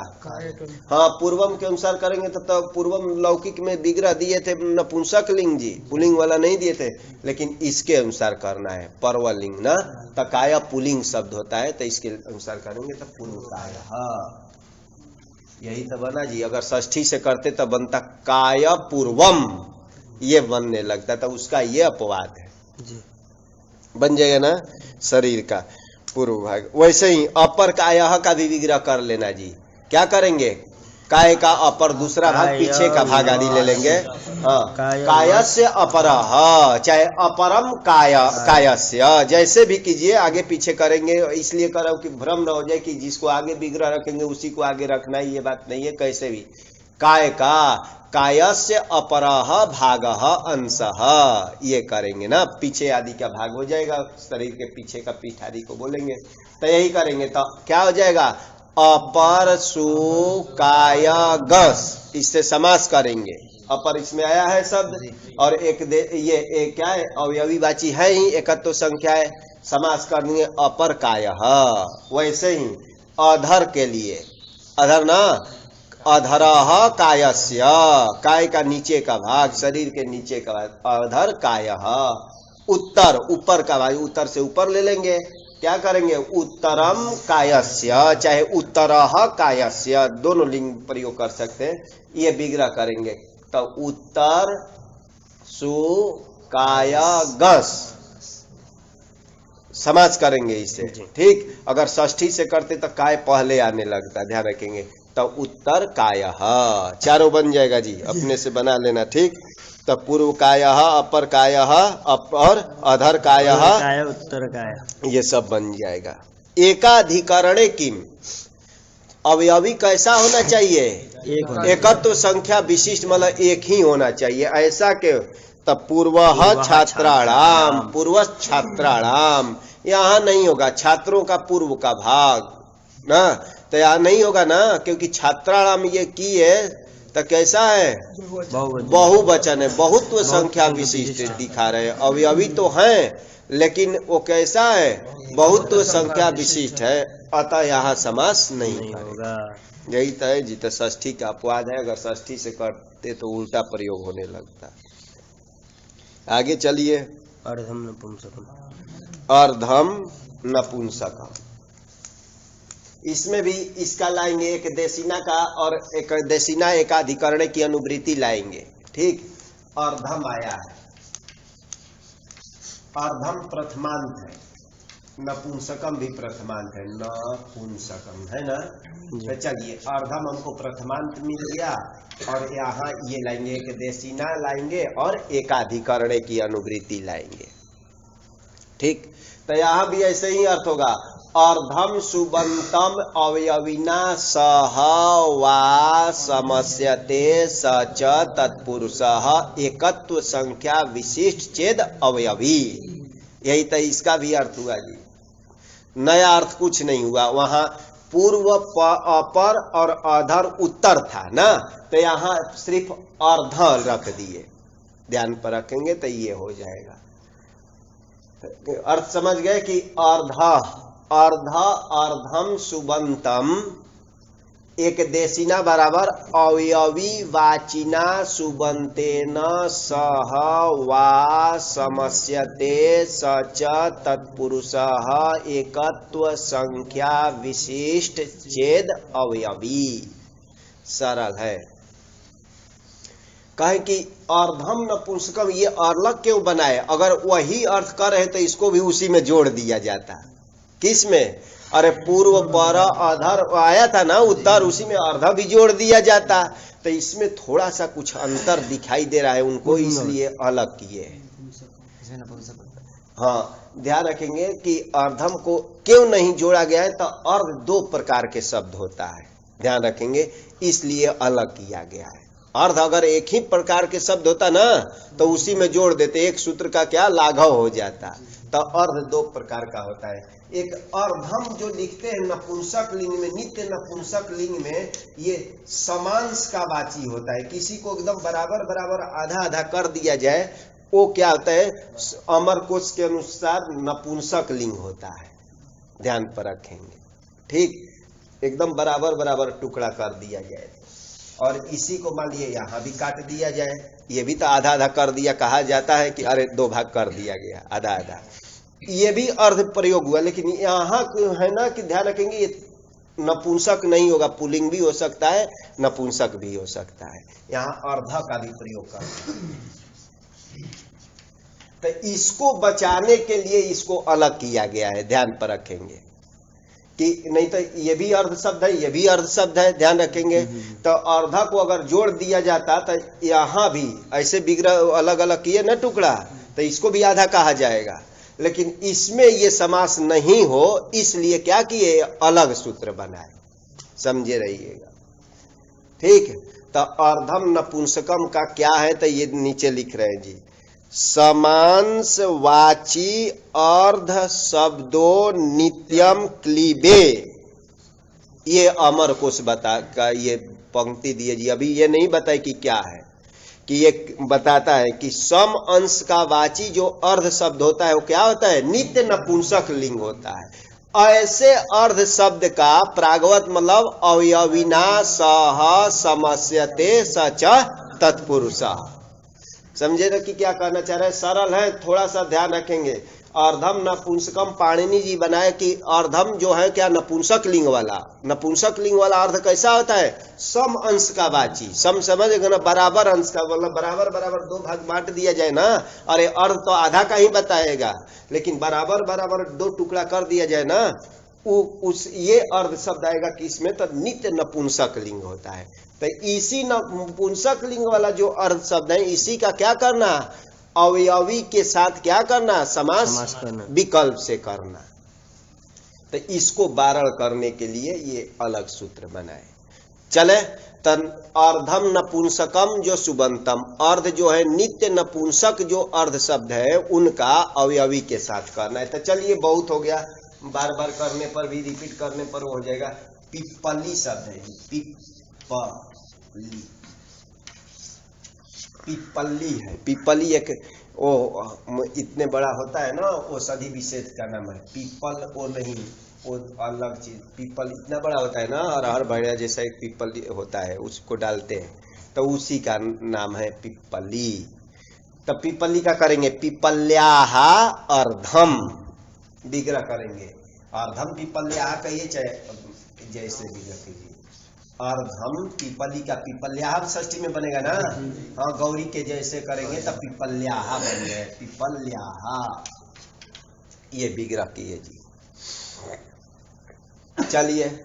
हाँ पूर्वम के अनुसार करेंगे। तो पूर्वम लौकिक में विग्रह दिए थे नपुंसक लिंग जी, पुलिंग वाला नहीं दिए थे, लेकिन इसके अनुसार करना है परवल लिंग ना। तो काय पुलिंग शब्द होता है, तो इसके अनुसार करेंगे तो पूर्व काय, हाँ यही तो बना जी। अगर षष्ठी से करते तो बनता काय पूर्वम, ये बनने लगता, तो उसका ये अपवाद है जी, बन जाएगा ना शरीर का पूर्व भाग। वैसे ही अपर काय का भी विग्रह कर लेना जी। क्या करेंगे, काय का अपर दूसरा भाग, पीछे का भाग आदि ले लेंगे। हाँ कायस्य अपरः, चाहे अपरम कायस्य, जैसे भी कीजिए, आगे पीछे करेंगे। इसलिए करो कि भ्रम न हो जाए कि जिसको आगे विग्रह रखेंगे उसी को आगे रखना है, ये बात नहीं है। कैसे भी काय का कायस्य अपरः भागः अंशः, ये करेंगे ना, पीछे आदि का भाग हो जाएगा, शरीर के पीछे का पीठ आदि को बोलेंगे। तो यही करेंगे तो क्या हो जाएगा, अपर सु काय गस, इससे समास करेंगे। अपर इसमें आया है शब्द, और ये क्या है, अवयवी वाची है ही, एकत्व संख्या है, समास कर देंगे अपर काय। वैसे ही अधर के लिए, अधर ना अधरः कायस्य, काय का नीचे का भाग, शरीर के नीचे का भाग, अधर कायः। उत्तर, ऊपर का भाग, उत्तर से ऊपर ले लेंगे, क्या करेंगे, उत्तरम कायस्य, चाहे उत्तरः कायस्य, दोनों लिंग प्रयोग कर सकते हैं। ये विग्रह करेंगे तो उत्तर सु कायगस समाज करेंगे इसे। ठीक, अगर षष्ठी से करते तो काय पहले आने लगता, ध्यान रखेंगे। तो उत्तर कायः, चारों बन जाएगा जी, अपने से बना लेना। ठीक, तो पूर्व कायः, अपर कायः और अधर कायः, उत्तर काय, ये सब बन जाएगा। एकाधिकरणे किम, अवयवी कैसा होना चाहिए, एकत्व संख्या विशिष्ट, मतलब एक ही होना चाहिए। ऐसा के तब पूर्वः छात्राणाम, पूर्व छात्राणाम, यहाँ नहीं होगा छात्रों का पूर्व का भाग ना, तो यहाँ नहीं होगा ना, क्योंकि छात्राणाम ये की है तो कैसा है, बहुवचन है, बहुत्व संख्या विशिष्ट दिखा रहे हैं। अवयवी तो हैं लेकिन वो कैसा है, बहुत्व संख्या विशिष्ट है, अतः यहाँ समास नहीं होगा। यही तो है जी, तो षष्ठी का अपवाद है, अगर षष्ठी से करते तो उल्टा प्रयोग होने लगता। आगे चलिए, अर्धम नपुंसकम, अर्धम नपुंसकम, इसमें भी इसका लाएंगे एक देशीना का और एक देशीना एकाधिकरण की अनुवृत्ति लाएंगे। ठीक, अर्धम आया है, अर्धम प्रथमांत है, नपुंसकम भी प्रथमांत है, नपुंसकम है ना। तो चलिए अर्धम हमको प्रथमांत मिल गया और यहाँ ये लाएंगे एक देशीना लाएंगे और एकाधिकरण की अनुवृत्ति लाएंगे। ठीक, तो यहाँ भी ऐसे ही अर्थ होगा, अर्धम सुबंतम अवयविना सह वा समस्यते सच तत्पुरुषः एकत्व संख्या विशिष्ट चेद अवयवी। यही तो इसका भी अर्थ हुआ जी, नया अर्थ कुछ नहीं हुआ। वहां पूर्व अपर और अधर उत्तर था ना, तो यहाँ सिर्फ अर्ध रख दिए, ध्यान पर रखेंगे तो ये हो जाएगा। अर्थ समझ गए कि अर्ध अर्ध अर्धम सुबंतम एक देशीना बराबर अवयवी वाचिना सुबंतेन सह वा समस्यते सच तत्पुरुषः एकत्व संख्या विशिष्ट चेद अवयवी। सरल है, कहे कि अर्धम नपुंसकम ये अलग क्यों बनाए, अगर वही अर्थ कर रहे तो इसको भी उसी में जोड़ दिया जाता। किस में, अरे पूर्व पर अधर आया था ना उत्तर, उसी में अर्ध भी जोड़ दिया जाता, तो इसमें थोड़ा सा कुछ अंतर दिखाई दे रहा है उनको, इसलिए अलग किए। हाँ, ध्यान रखेंगे कि अर्धम को क्यों नहीं जोड़ा गया है, तो अर्ध दो प्रकार के शब्द होता है, ध्यान रखेंगे, इसलिए अलग किया गया है। अर्ध अगर एक ही प्रकार के शब्द होता ना तो उसी में जोड़ देते, एक सूत्र का क्या लाघव हो जाता। तो अर्ध दो प्रकार का होता है, एक अर्धम जो लिखते हैं नपुंसक लिंग में, नित्य नपुंसक लिंग में ये समांश का वाची होता है, किसी को एकदम बराबर बराबर आधा आधा कर दिया जाए, वो क्या होता है, अमर कोश के अनुसार नपुंसक लिंग होता है, ध्यान पर रखेंगे। ठीक, एकदम बराबर बराबर टुकड़ा कर दिया जाए, और इसी को मान लिए यहाँ भी काट दिया जाए, ये भी तो आधा आधा कर दिया, कहा जाता है कि अरे दो भाग कर दिया गया आधा आधा, ये भी अर्ध प्रयोग हुआ। लेकिन यहाँ है ना कि ध्यान रखेंगे ये नपुंसक नहीं होगा, पुल्लिंग भी हो सकता है, नपुंसक भी हो सकता है, यहाँ अर्ध का भी प्रयोग करते हैं। तो इसको बचाने के लिए इसको अलग किया गया है, ध्यान पर रखेंगे कि नहीं तो ये भी अर्ध शब्द है, ये भी अर्ध शब्द है, ध्यान रखेंगे। तो अर्धा को अगर जोड़ दिया जाता तो यहाँ भी ऐसे विग्रह अलग अलग किए ना टुकड़ा, तो इसको भी आधा कहा जाएगा, लेकिन इसमें ये समास नहीं हो, इसलिए क्या किए, अलग सूत्र बनाए, समझे रहिएगा। ठीक, तो अर्धम नपुंसकम का क्या है, तो ये नीचे लिख रहे हैं जी, समांस वाची अर्ध शब्दो नित्यम क्लीबे। ये अमर कोश बता का ये पंक्ति दिए जी, अभी ये नहीं बताए कि क्या है, कि ये बताता है कि सम अंश का वाची जो अर्ध शब्द होता है वो क्या होता है, नित्य नपुंसक लिंग होता है, ऐसे अर्ध शब्द का प्रागवत मतलब अवयविना सह समस्यते सच तत्पुरुष। समझे ना कि क्या कहना चाह रहे हैं? सरल है, थोड़ा सा ध्यान रखेंगे। अर्धम नपुंसकम पाणिनि जी बनाए कि अर्धम जो है क्या नपुंसक लिंग वाला, नपुंसक लिंग वाला अर्ध कैसा होता है? सम अंश का वाची। सम समझेगा ना, बराबर अंश का, मतलब बराबर बराबर दो भाग बांट दिया जाए ना। अरे अर्ध तो आधा का ही बताएगा, लेकिन बराबर बराबर दो टुकड़ा कर दिया जाए ना, उस ये अर्ध शब्द आएगा कि इसमें तो नित्य नपुंसक लिंग होता है। तो इसी नपुंसक लिंग वाला जो अर्ध शब्द है, इसी का क्या करना? अवयवी के साथ क्या करना? समास करना, विकल्प से करना। तो इसको वारण करने के लिए ये अलग सूत्र बनाए। चले तन अर्धम नपुंसकम जो सुबंतम, अर्ध जो है नित्य नपुंसक जो अर्ध शब्द है उनका अवयवी के साथ करना है। तो चलिए बहुत हो गया, बार बार करने पर भी, रिपीट करने पर हो जाएगा। पिपली शब्द है, पिपली, पिपली है। पिपली एक वो इतने बड़ा होता है ना, वो सदी विशेष का नाम है। पीपल वो नहीं, वो अलग चीज। पीपल इतना बड़ा होता है ना, और हर बढ़िया जैसा एक पीपल होता है उसको डालते हैं, तो उसी का नाम है पिपली। तो पिपली का करेंगे पिपल्याः अर्धम, विग्रह करेंगे। अर्धम पिपल्याः कहिए, चाहे जैसे विग्रह कीजिए। अर्धम पिपली का, पिपल्याः षष्ठी में बनेगा ना। हाँ, गौरी के जैसे करेंगे तो पिपल्याः बन गए, पिपल्याः। ये विग्रह किए जी। चलिए,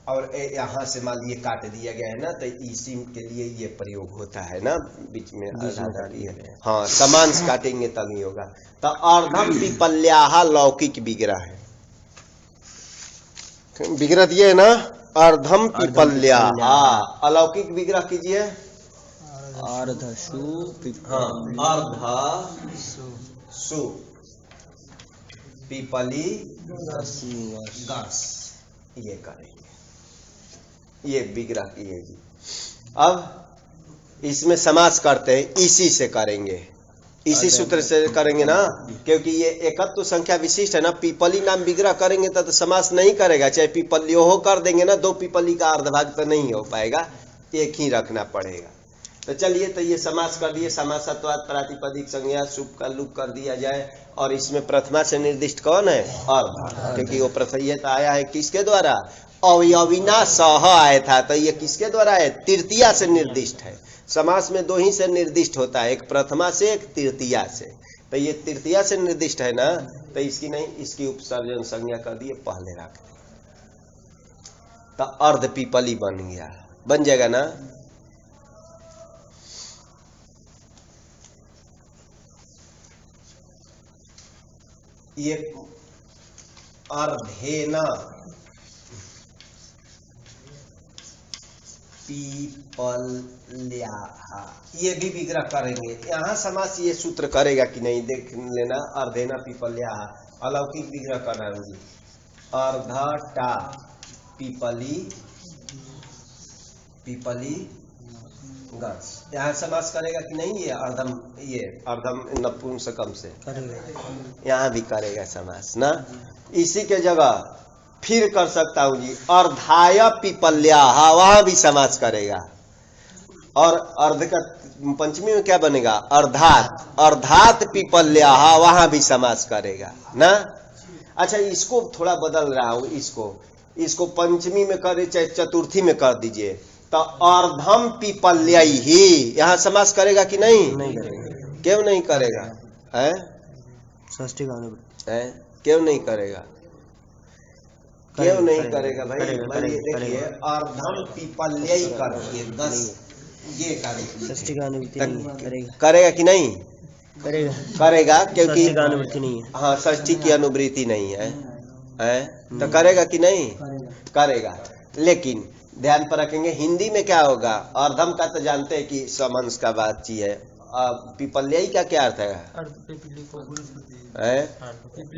और यहाँ से मान लिए काट दिया गया है ना, तो इसी के लिए ये प्रयोग होता है ना, बीच में आधारी है। हाँ, समांश काटेंगे तभी होगा। तो अर्धम पिपल्याः लौकिक विग्रह है, विग्रह दिए है ना। अर्धम पिपल्याः अलौकिक विग्रह कीजिए। अर्धसु, हाँ, अर्धसु पिपली गस, ये करेंगे, ये विग्रह किए जी। अब इसमें समास करते हैं, इसी से करेंगे, इसी सूत्र से करेंगे ना, क्योंकि ये एकत्व संख्या विशिष्ट है ना। पिपली नाम विग्रह करेंगे तो समास नहीं करेगा, चाहे पिपल्यो कर देंगे ना, दो पिपली का अर्धभाग तो नहीं हो पाएगा, एक ही रखना पड़ेगा। तो चलिए, तो ये समास कर दिए। समासत्वाद प्रातिपदिक संज्ञा सुप का लुप कर दिया जाए। और इसमें प्रथमा से निर्दिष्ट कौन है? अर्ध, क्योंकि वो प्रथयत आया है किसके द्वारा? अवयविना सह आया था, तो ये किसके द्वारा है? तृतीया से निर्दिष्ट है। समास में दो ही से निर्दिष्ट होता है, एक प्रथमा से, एक तृतीया से। तो ये तृतीया से निर्दिष्ट है ना, तो इसकी नहीं, इसकी उपसर्जन संज्ञा कर दिए, पहले रख दिए, तो अर्ध पिपली बन गया, बन जाएगा ना। ये अर्धेन पिपल्याः, ये भी विग्रह करेंगे। यहाँ समास ये सूत्र करेगा कि नहीं देख लेना। अर्धेन पिपल्याः अलौकिक विग्रह करना है। अर्धटा पिपली, पिपली गस, यहाँ समास करेगा कि नहीं? ये अर्धम, ये अर्धम नपुंसकम से यहाँ भी करेगा समास ना। इसी के जगह फिर कर सकता हूं जी, अर्धाय पिपल्याः, वहां भी समास करेगा। और अर्ध का पंचमी में क्या बनेगा? अर्धात, अर्धात पिपल्याः, वहां भी समास करेगा ना। अच्छा, इसको थोड़ा बदल रहा हूं, इसको पंचमी में करे चाहे चतुर्थी में कर दीजिए, तो अर्धम पिपल्यैहि, यहाँ समास करेगा कि नहीं? नहीं करेगा। क्यों नहीं करेगा? है षष्ठी का अनुवृत्ति है, क्यों नहीं करेगा? क्यों नहीं करेगा भाई? देखिए, अर्धम पिपल्यैहि कर दिए 10, ये करेगा। षष्ठी का अनुवृत्ति नहीं करेगा। करेगा कि नहीं? करेगा, करेगा, क्योंकि षष्ठी का अनुवृत्ति नहीं है। हाँ, षष्ठी की अनुवृत्ति नहीं है, तो करेगा कि नहीं? करेगा। लेकिन ध्यान पर रखेंगे, हिंदी में क्या होगा? अर्धम का तो जानते हैं कि समंश का बात चीज है। पिपल्याई का क्या अर्थ है?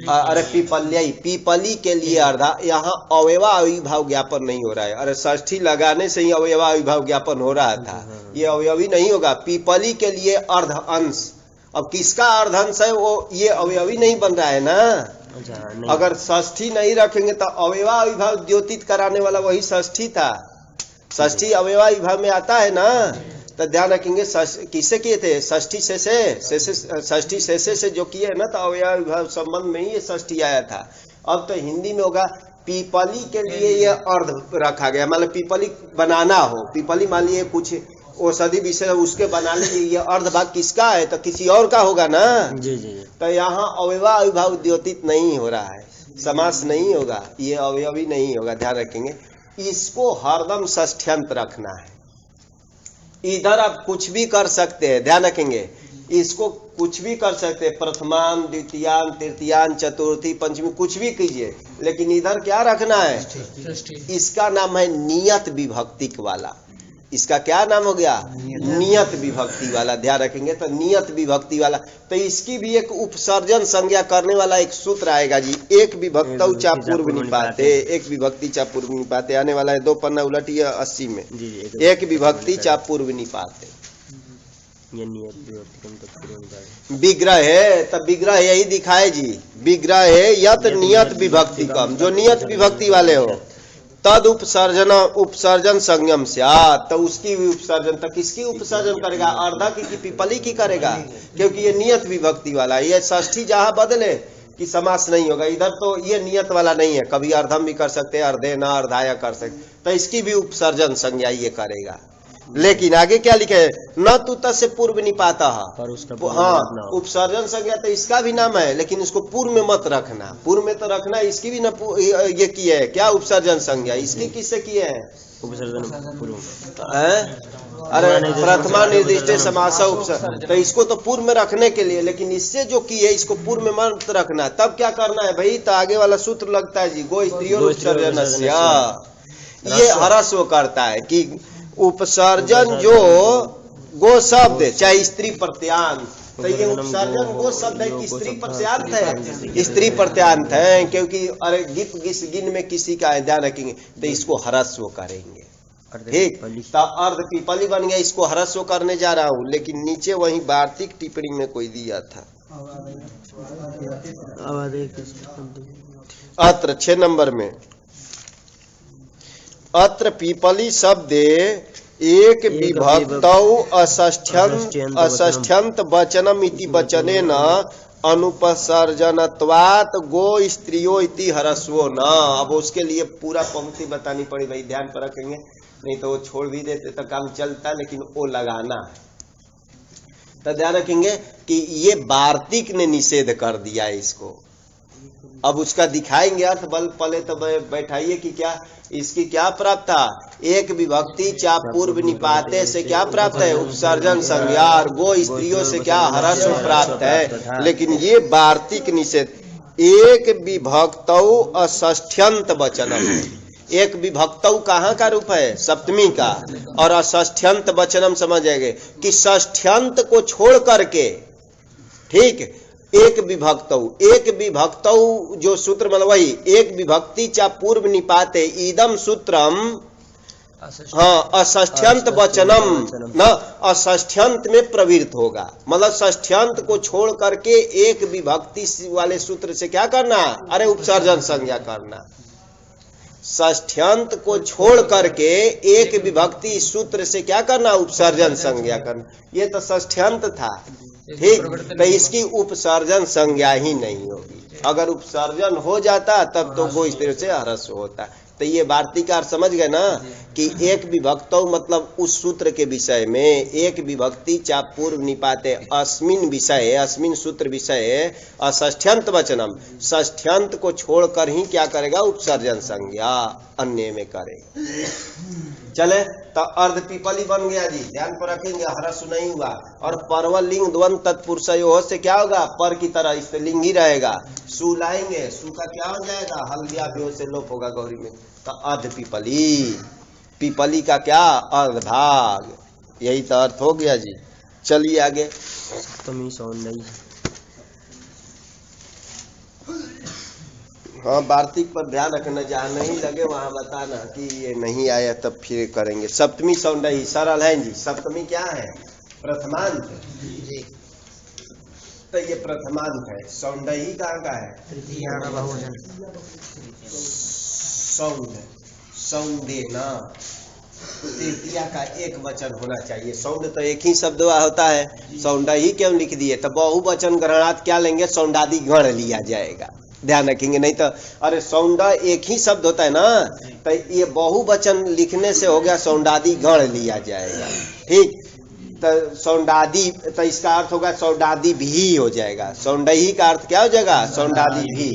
अरे पिपल्याई, पीपली के लिए अर्धा, यहाँ अवयवा अविभाव ज्ञापन नहीं हो रहा है। अरे षष्ठी लगाने से ही अवयवा अविभाव ज्ञापन हो रहा था, ये अवयवी नहीं होगा। पीपली के लिए अर्ध अंश, अब किसका अर्ध अंश है वो, ये अवयवी नहीं बन रहा है ना, अच्छा नहीं, अगर षष्ठी नहीं रखेंगे तो अवयवा विभाग द्योतित कराने वाला वही षष्ठी था। षष्ठी अवयवा विभाग में आता है ना, तो ध्यान रखेंगे किससे किए थे, षष्ठी षष्ठी से जो किए ना, तो अवयवा विभाग संबंध में ही ये षष्ठी आया था। अब तो हिंदी में होगा पीपली के लिए ये अर्ध रखा गया, मतलब पीपली बनाना हो, पीपली मान लिए कुछ औषधि विषय उसके बनाने के लिए ये अर्ध भाग किसका है, तो किसी और का होगा ना। जी जी जी। तो यहाँ अवयवा विभाग द्योतित नहीं हो रहा है, समास नहीं होगा, ये अवयवी नहीं होगा, ध्यान रखेंगे। इसको हरदम षष्ठ्यंत रखना है। इधर आप कुछ भी कर सकते हैं, ध्यान रखेंगे, इसको कुछ भी कर सकते हैं, प्रथमान द्वितीयान तृतीयान चतुर्थी पंचमी कुछ भी कीजिए, लेकिन इधर क्या रखना है, इसका नाम है नियत विभक्ति वाला। इसका क्या नाम हो गया, नियत विभक्ति वाला, ध्यान रखेंगे। तो नियत विभक्ति वाला, तो इसकी भी एक उपसर्जन संज्ञा करने वाला एक सूत्र आएगा जी, एक विभक्तौ चा पूर्व निपाते, एक विभक्ति चा पूर्व निपाते आने वाला है, 2 पन्ना उलटिए 80 में, एक विभक्ति चा पूर्व निपाते। ये नियत विभक्ति तो पूर्व निपाते विग्रह है, तब विग्रह यही दिखाए जी, विग्रह है यत नियत विभक्ति कम, जो नियत विभक्ति वाले हो तद उपसर्जन संयम से तो उसकी भी उपसर्जन, तो किसकी उपसर्जन करेगा, अर्धा की पीपली की करेगा, क्योंकि ये नियत विभक्ति वाला। ये षष्ठी जहां बदले कि समास नहीं होगा, इधर तो ये नियत वाला नहीं है, कभी अर्धम भी कर सकते हैं, अर्धे न अर्धाया कर सकते, तो इसकी भी उपसर्जन संज्ञा ये करेगा। लेकिन आगे क्या लिखे है, न तू तस्य पूर्व निपाता, पर उसका हाँ उपसर्जन संज्ञा तो इसका भी नाम है, लेकिन इसको पूर्व में मत रखना, पूर्व में तो रखना, इसकी भी न ये किए है क्या उपसर्जन संज्ञा, इसकी किससे किए है उपसर्जन पूर्व, अरे प्रथमा निर्दिष्ट समास उपसर्जन, तो इसको तो पूर्व में रखने के लिए, लेकिन इससे जो किए इसको पूर्व में मत रखना। तब क्या करना है भाई, तो आगे वाला सूत्र लगता है जी, गो स्त्रियों उपसर्जन, ये हरस्व करता है कि उपसर्जन जो गो शब्द चाहे स्त्री प्रत्यांत, तो ये उपसर्जन गो शब्द है कि स्त्री प्रत्यांत है, स्त्री प्रत्यांत है, क्योंकि अरे गिप गिस गिन में किसी का है, ध्यान रखेंगे, तो इसको हरस्व करेंगे। ठीक, तो अर्ध पीपली बन गया, इसको हरस्व करने जा रहा हूँ, लेकिन नीचे वही वार्तिक टिप्पणी में कोई दिया था, अत्र 6 नंबर में, अत्र पीपली शब्द एक विभक्तौ अषष्ठ्यंत वचनम इति वचनेन अनुपसर्जनत्वात् गो स्त्रियो इति हरस्वो न। अब उसके लिए पूरा पंक्ति बतानी पड़ी भाई, ध्यान पर रखेंगे, नहीं तो वो छोड़ भी देते तो काम चलता, लेकिन वो लगाना है। तो ध्यान रखेंगे कि ये वार्तिक ने निषेध कर दिया है इसको। अब उसका दिखाएंगे अर्थ, बल पले तो बैठाइए कि क्या इसकी क्या प्राप्त था, एक विभक्ति चा पूर्व निपाते से क्या प्राप्त है, उपसर्जन संज्ञा, और गो स्त्रियों से क्या हरस्व प्राप्त है। लेकिन ये वार्तिक निषेध, एक विभक्तौ अषष्ठ्यंत वचनम, एक विभक्तौ कहाँ का रूप है, सप्तमी का, और अषष्ठ्यंत वचनम समझ जाएंगे कि षष्ठ्यंत को छोड़ करके, ठीक, एक विभक्तौ जो सूत्र मतलब वही, एक विभक्ति चा पूर्व निपाते इदम सूत्रम, हाँ अषष्ठ्यंत वचनम न, अषष्ठ्यंत में प्रवृत्त होगा, मतलब षष्ठ्यंत को छोड़ करके एक विभक्ति वाले सूत्र से क्या करना, अरे उपसर्जन संज्ञा करना, षष्ठ्यंत को छोड़ करके एक विभक्ति सूत्र से क्या करना, उपसर्जन संज्ञा करना। ये तो षष्ठ्यंत था, ठीक, तो इसकी उपसर्जन संज्ञा ही नहीं होगी। अगर उपसर्जन हो जाता तब तो गो स्त्री से हरस्व होता। तो ये वार्तिकार समझ गए ना कि एक विभक्तौ मतलब उस सूत्र के विषय में, एक विभक्ति चा पूर्व निपाते अस्मिन विषय, अस्मिन सूत्र विषय अषष्ठ्यंत वचनम, षष्ठ्यंत को छोड़कर ही क्या करेगा, उपसर्जन संज्ञा अन्य में करेगा। चले तो अर्ध पीपली बन गया जी, ध्यान पर रखेंगे, हरस्व नहीं हुआ। और परवल लिंग द्वंद तत्पुरुषयो से क्या होगा, पर की तरह स्त्रीलिंग ही रहेगा, सु लाएंगे, सु का क्या हो जाएगा, हल्दिया व्यो से लोप होगा गौरी में, तो अर्ध पीपली, पीपली का क्या, अर्ध भाग, यही तो अर्थ हो गया जी। चलिए आगे, सप्तमी सौंदर्य, हाँ वार्तिक पर ध्यान रखना, जहाँ नहीं लगे वहां बताना कि ये नहीं आया, तब फिर करेंगे। सप्तमी सौंदर्य सरल है जी, सप्तमी क्या है, प्रथमांत। तो तो ये प्रथमांत है। सौंदही कहाँ का है? सौंद, सौंदेना, तृतीया का एक वचन होना चाहिए। सौंद तो एक ही शब्द होता है, सौंदही क्यों लिख दिए? तो बहुवचन ग्रहणार्थ क्या लेंगे? सौंदादि गण लिया जाएगा, ध्यान रखेंगे। नहीं तो अरे सौंद एक ही शब्द होता है ना, तो ये बहुवचन लिखने से हो गया सौंदादि गण लिया जाएगा। ठीक, तो सौंदादि, तो इसका अर्थ होगा सौंदादि भी हो जाएगा। सौंदही का अर्थ क्या हो जाएगा? सौंदादि भी।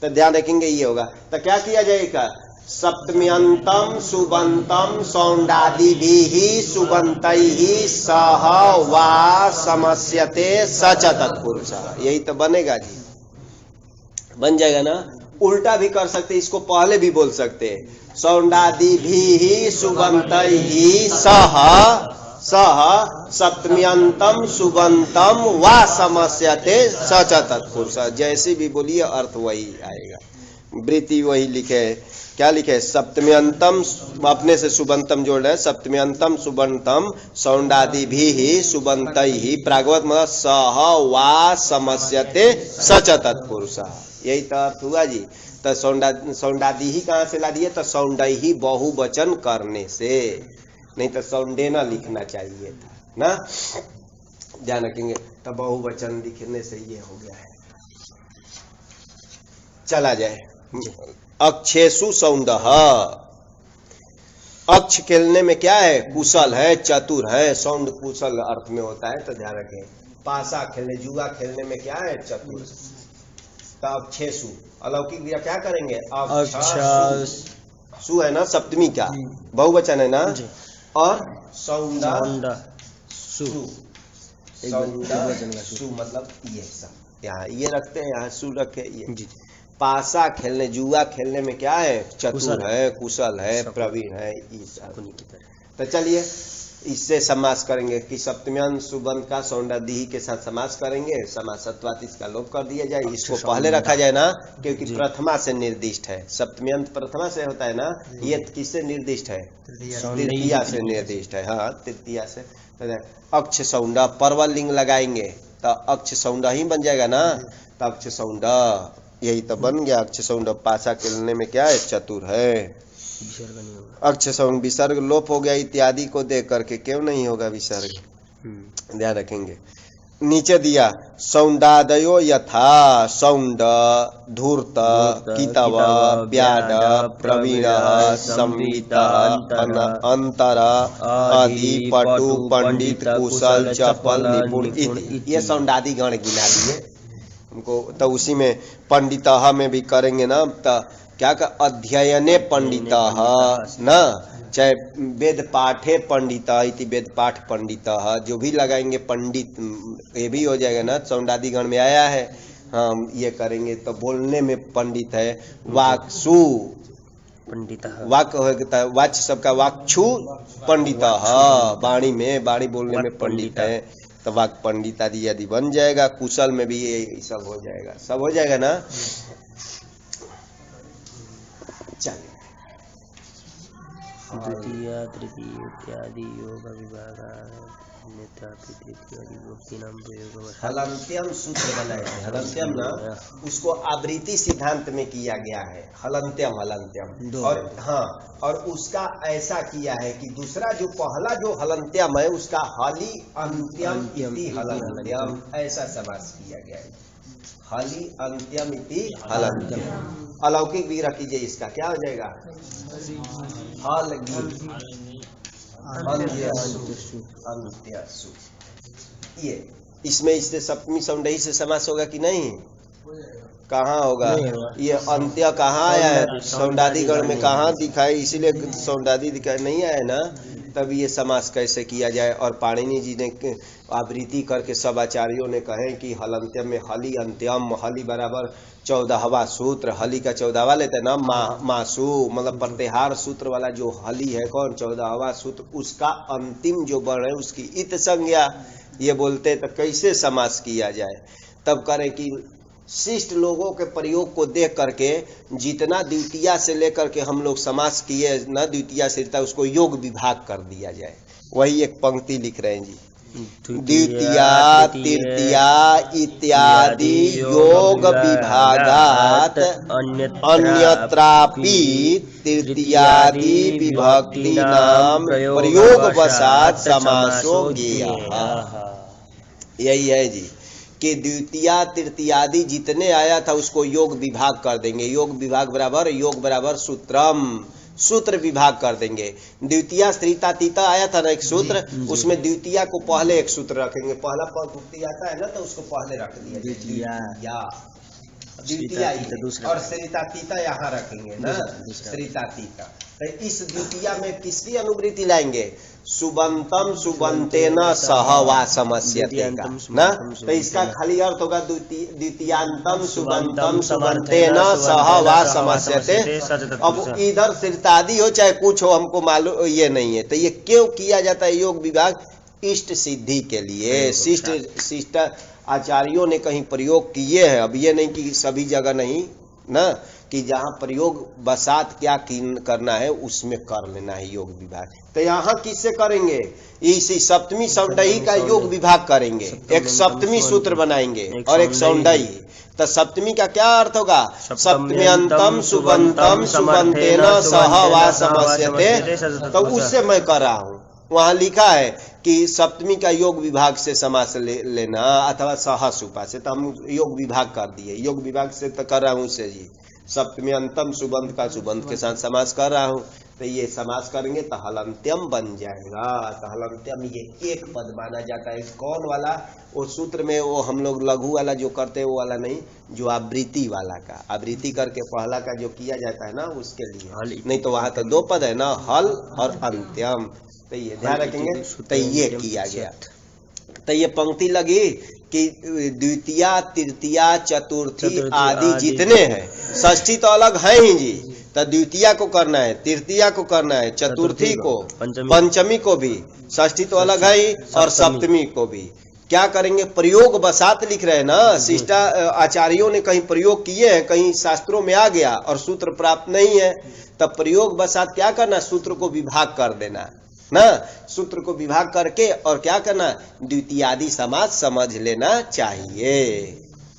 तो ध्यान रखेंगे ये होगा। तो क्या किया जाएगा? सप्तम्यंतम सुबंतम सौंदादि भी सुबंतैहि सह वा समस्यते सच तत्पुरुष। यही तो बनेगा जी, बन जाएगा ना। उल्टा भी कर सकते, इसको पहले भी बोल सकते, सौंदादि भी सुबंतैहि सह सप्तम्यंतम सुबंतम वा समस्यते सच तत्पुरुष। जैसे भी बोलिए अर्थ वही आएगा, वृत्ति वही लिखे। क्या लिखे? सप्तम्यंतम, अपने से सुबंतम जोड़ रहे, सप्तम्यंतम सुबंतम सौंदादि भी सुबंतैहि प्रागवत मतलब सह वा समस्यते सच तत्पुरुष। यही तो अर्थ हुआ जी। तो सौंदादि ही कहाँ से ला दिए? तो सौंदही बहुवचन करने से, नहीं तो सौंदेना लिखना चाहिए था ना, ध्यान रखेंगे। तो बहुवचन लिखने से ये हो गया है। चला जाए अक्षेषु सौंदः। अक्ष खेलने में क्या है? कुशल है, चतुर है। सौंद कुशल अर्थ में होता है, तो ध्यान रखें। पासा खेलने, जुआ खेलने में क्या है? चतुर। तो अक्षेषु अलौकिक क्रिया क्या करेंगे? सु है ना, सप्तमी का बहुवचन है ना, और सौंदा सु, सु मतलब ये सब यहाँ ये रखते हैं, यहाँ सु रखे ये। पासा खेलने, जुआ खेलने में क्या है? चतुर है, कुशल है, प्रवीण है। तो चलिए इससे समास करेंगे कि सप्तम्यंत सुबंत का सौंदर्य के साथ समास करेंगे। समासत्वात इसका लोप कर दिया जाए, इसको पहले रखा जाए ना, क्योंकि प्रथमा से निर्दिष्ट है। सप्तम्यंत प्रथमा से होता है ना, ये किससे निर्दिष्ट है? तृतीया से निर्दिष्ट है। हाँ, तृतीया से। अक्ष सौंड, परवल लिंग लगाएंगे तो अक्ष सौंड ही बन जाएगा ना। तो अक्ष सौंड, यही तो बन गया अक्ष सौंड। पासा खेलने में क्या है? चतुर है। अक्ष सौंड विसर्ग लोप हो गया इत्यादि को देख करके, क्यों नहीं होगा विसर्ग? ध्यान रखेंगे। नीचे दिया सौंदादयो यथा सौंड धूर्त कितव व्याड प्रवीण संवित अंतर आदि पटु पंडित कुशल चपल निपुण इति। ये सौंदादि गण गिना दिए हमको। तो उसी में पंडितः में भी करेंगे ना, तो क्या का अध्ययने पंडितः ना, चाहे वेद पाठे पंडितः इति वेद पाठ पंडितः, जो भी लगाएंगे पंडित, ये भी हो जाएगा ना। सौंदादि गण में आया है, हम ये करेंगे तो बोलने में पंडित है। वाक्सु पंडितः, वाक होगा वाच्य सबका वाक्छु पंडितः, वाणी में, वाणी बोलने में पंडित है, तो वाक पंडित आदि यदि बन जाएगा। कुशल में भी ये सब हो जाएगा, सब हो जाएगा ना। चलिए द्वितीय तृतीय इत्यादि योग विभाग हलंत्यम सूत्र बनाए थे। हलंत्यम ना, उसको आवृत्ति सिद्धांत में किया गया है। हलंत्यम हलंत्यम, और हाँ, और उसका ऐसा किया है कि दूसरा जो पहला जो हलंत्यम है उसका हलि अंत्यम इति हलंत्यम, ऐसा समास किया गया है। हलि अंत्यम इति हलंत्यम। अलौकिक भी रख लीजिए, इसका क्या हो जाएगा? हल अंत्यसु। ये इसमें इससे सप्तमी सौंदही से समास होगा कि नहीं? कहाँ होगा? ये अंत्य कहाँ आया है? सौंदादि गण में कहाँ दिखाई? इसीलिए सौंदादि दिखाई नहीं आया ना। तब ये समास कैसे किया जाए? और पाणिनि जी ने आवृत्ति करके सब आचार्यों ने कहे कि हलंत्यम में हलि अंत्यम, हलि बराबर 14वां सूत्र, हलि का 14वां लेते हैं ना, मासु मतलब प्रत्याहार सूत्र वाला जो हलि है कौन? 14वां सूत्र, उसका अंतिम जो वर्ण है उसकी इत संज्ञा ये बोलते। तो कैसे समास किया जाए? तब करें कि शिष्ट लोगों के प्रयोग को देख करके जितना द्वितीया से लेकर के हम लोग समास किए न द्वितीया से, उसको योग विभाग कर दिया जाए। वही एक पंक्ति लिख रहे हैं जी। द्वितीया तृतीया इत्यादि योग विभागात अन्यत्रापि तृतीयादि विभक्तीनां प्रयोगवशात् समासो ज्ञेयः। यही है जी कि द्वितीया तृतीयादि जितने आया था उसको योग विभाग कर देंगे। योग विभाग बराबर योग बराबर सूत्रम, सूत्र विभाग कर देंगे। द्वितीया स्त्रीता तीता आया था ना एक सूत्र, उसमें द्वितीया को पहले एक सूत्र रखेंगे। पहला पंक्ति आता है ना तो उसको पहले रख दिया द्वितीया, और स्त्रीता तीता यहाँ रखेंगे ना, स्त्रीता तीता। तो इस द्वितीया में किसकी अनुवृत्ति लाएंगे? सुबंतम सुबंतेन सह वा समस्यते का ना, तो इसका खाली अर्थ होगा द्वितीयांतम सुबंतम सुबंतेन सह वा समस्यते। अब इधर सिरतादी हो चाहे कुछ हो हमको मालूम ये नहीं है। तो ये क्यों किया जाता है योग विभाग? इष्ट सिद्धि के लिए। शिष्ट आचार्यों ने कहीं प्रयोग किए हैं। अब ये नहीं कि सभी जगह नहीं ना, कि जहाँ प्रयोग बसात क्या करना है उसमें कर लेना है योग विभाग। तो यहाँ किससे करेंगे? इसी सप्तमी सौंडई का योग विभाग करेंगे। एक सप्तमी सूत्र बनाएंगे और एक सौंडई। तो सप्तमी का क्या अर्थ होगा? सप्तम्यंतम सुबंतम सुबंतेन सह वा समस्यते। तो उससे मैं कर रहा हूँ। वहां लिखा है कि सप्तमी का योग विभाग से समास लेना अथवा सहसुपा से, तो हम योग विभाग कर दिए। योग विभाग से तो कर रहा हूँ उससे जी, सप्तमी अंतम सुबंत का सुबंत के साथ समास कर रहा हूँ। तो ये समास करेंगे तो हलंत्यम बन जाएगा। तो हलंत्यम ये एक पद माना जाता है। कौन वाला? वो सूत्र में वो हम लोग लघु वाला जो करते हैं वो वाला नहीं, जो आवृत्ति वाला का, आवृत्ति करके पहला का जो किया जाता है ना उसके लिए। नहीं तो वहां तो दो पद है ना, हल और अंत्यम। तो ये ध्यान रखेंगे। तो ये किया गया। तो ये पंक्ति लगी कि द्वितीया तृतीया चतुर्थी आदि जितने हैं, षष्ठी तो अलग है ही जी। तो द्वितीया को करना है, तृतीया को करना है, चतुर्थी को, पंचमी को भी, षष्ठी तो अलग है ही, और सप्तमी को भी। क्या करेंगे? प्रयोग बसात लिख रहे हैं ना, शिष्टा आचार्यों ने कहीं प्रयोग किए हैं, कहीं शास्त्रों में आ गया और सूत्र प्राप्त नहीं है। तब प्रयोग बसात क्या करना? सूत्र को विभाग कर देना ना, सूत्र को विभाग करके और क्या करना? द्वितीयादि समास समझ लेना चाहिए।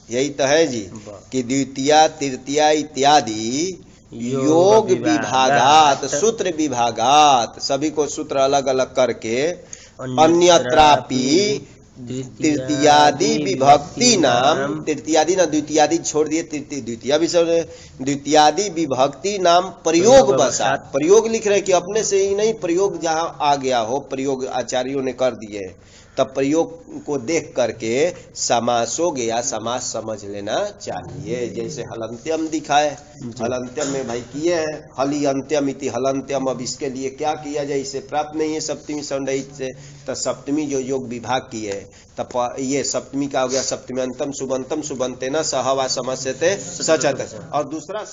यही तो है जी कि द्वितीया तृतीया इत्यादि योग विभागात, सूत्र विभागात, सभी को सूत्र अलग अलग करके अन्यत्रापि तृतीयादि विभक्ति नाम, तृतीयादि ना द्वितीयादि छोड़ दिए, द्वितीया भी सब, द्वितीयादि विभक्ति नाम प्रयोग बसात। प्रयोग लिख रहे कि अपने से ही नहीं, प्रयोग जहां आ गया हो, प्रयोग आचार्यों ने कर दिए, तब प्रयोग को देख करके समासो गया समास समझ लेना चाहिए। जैसे हलंत्यम दिखाए, हलंत्यम में भाई किए हैं हलि अंत्यम इति हलंत्यम। अब इसके लिए क्या किया जाए? इसे प्राप्त नहीं है सप्तमी सौंडई से। तो सप्तमी जो योग विभाग की है, तब ये सप्तमी का हो गया सप्तमी अंतम सुबंतम सुबंतेन सह वा समस्यते सचत। और दूसरा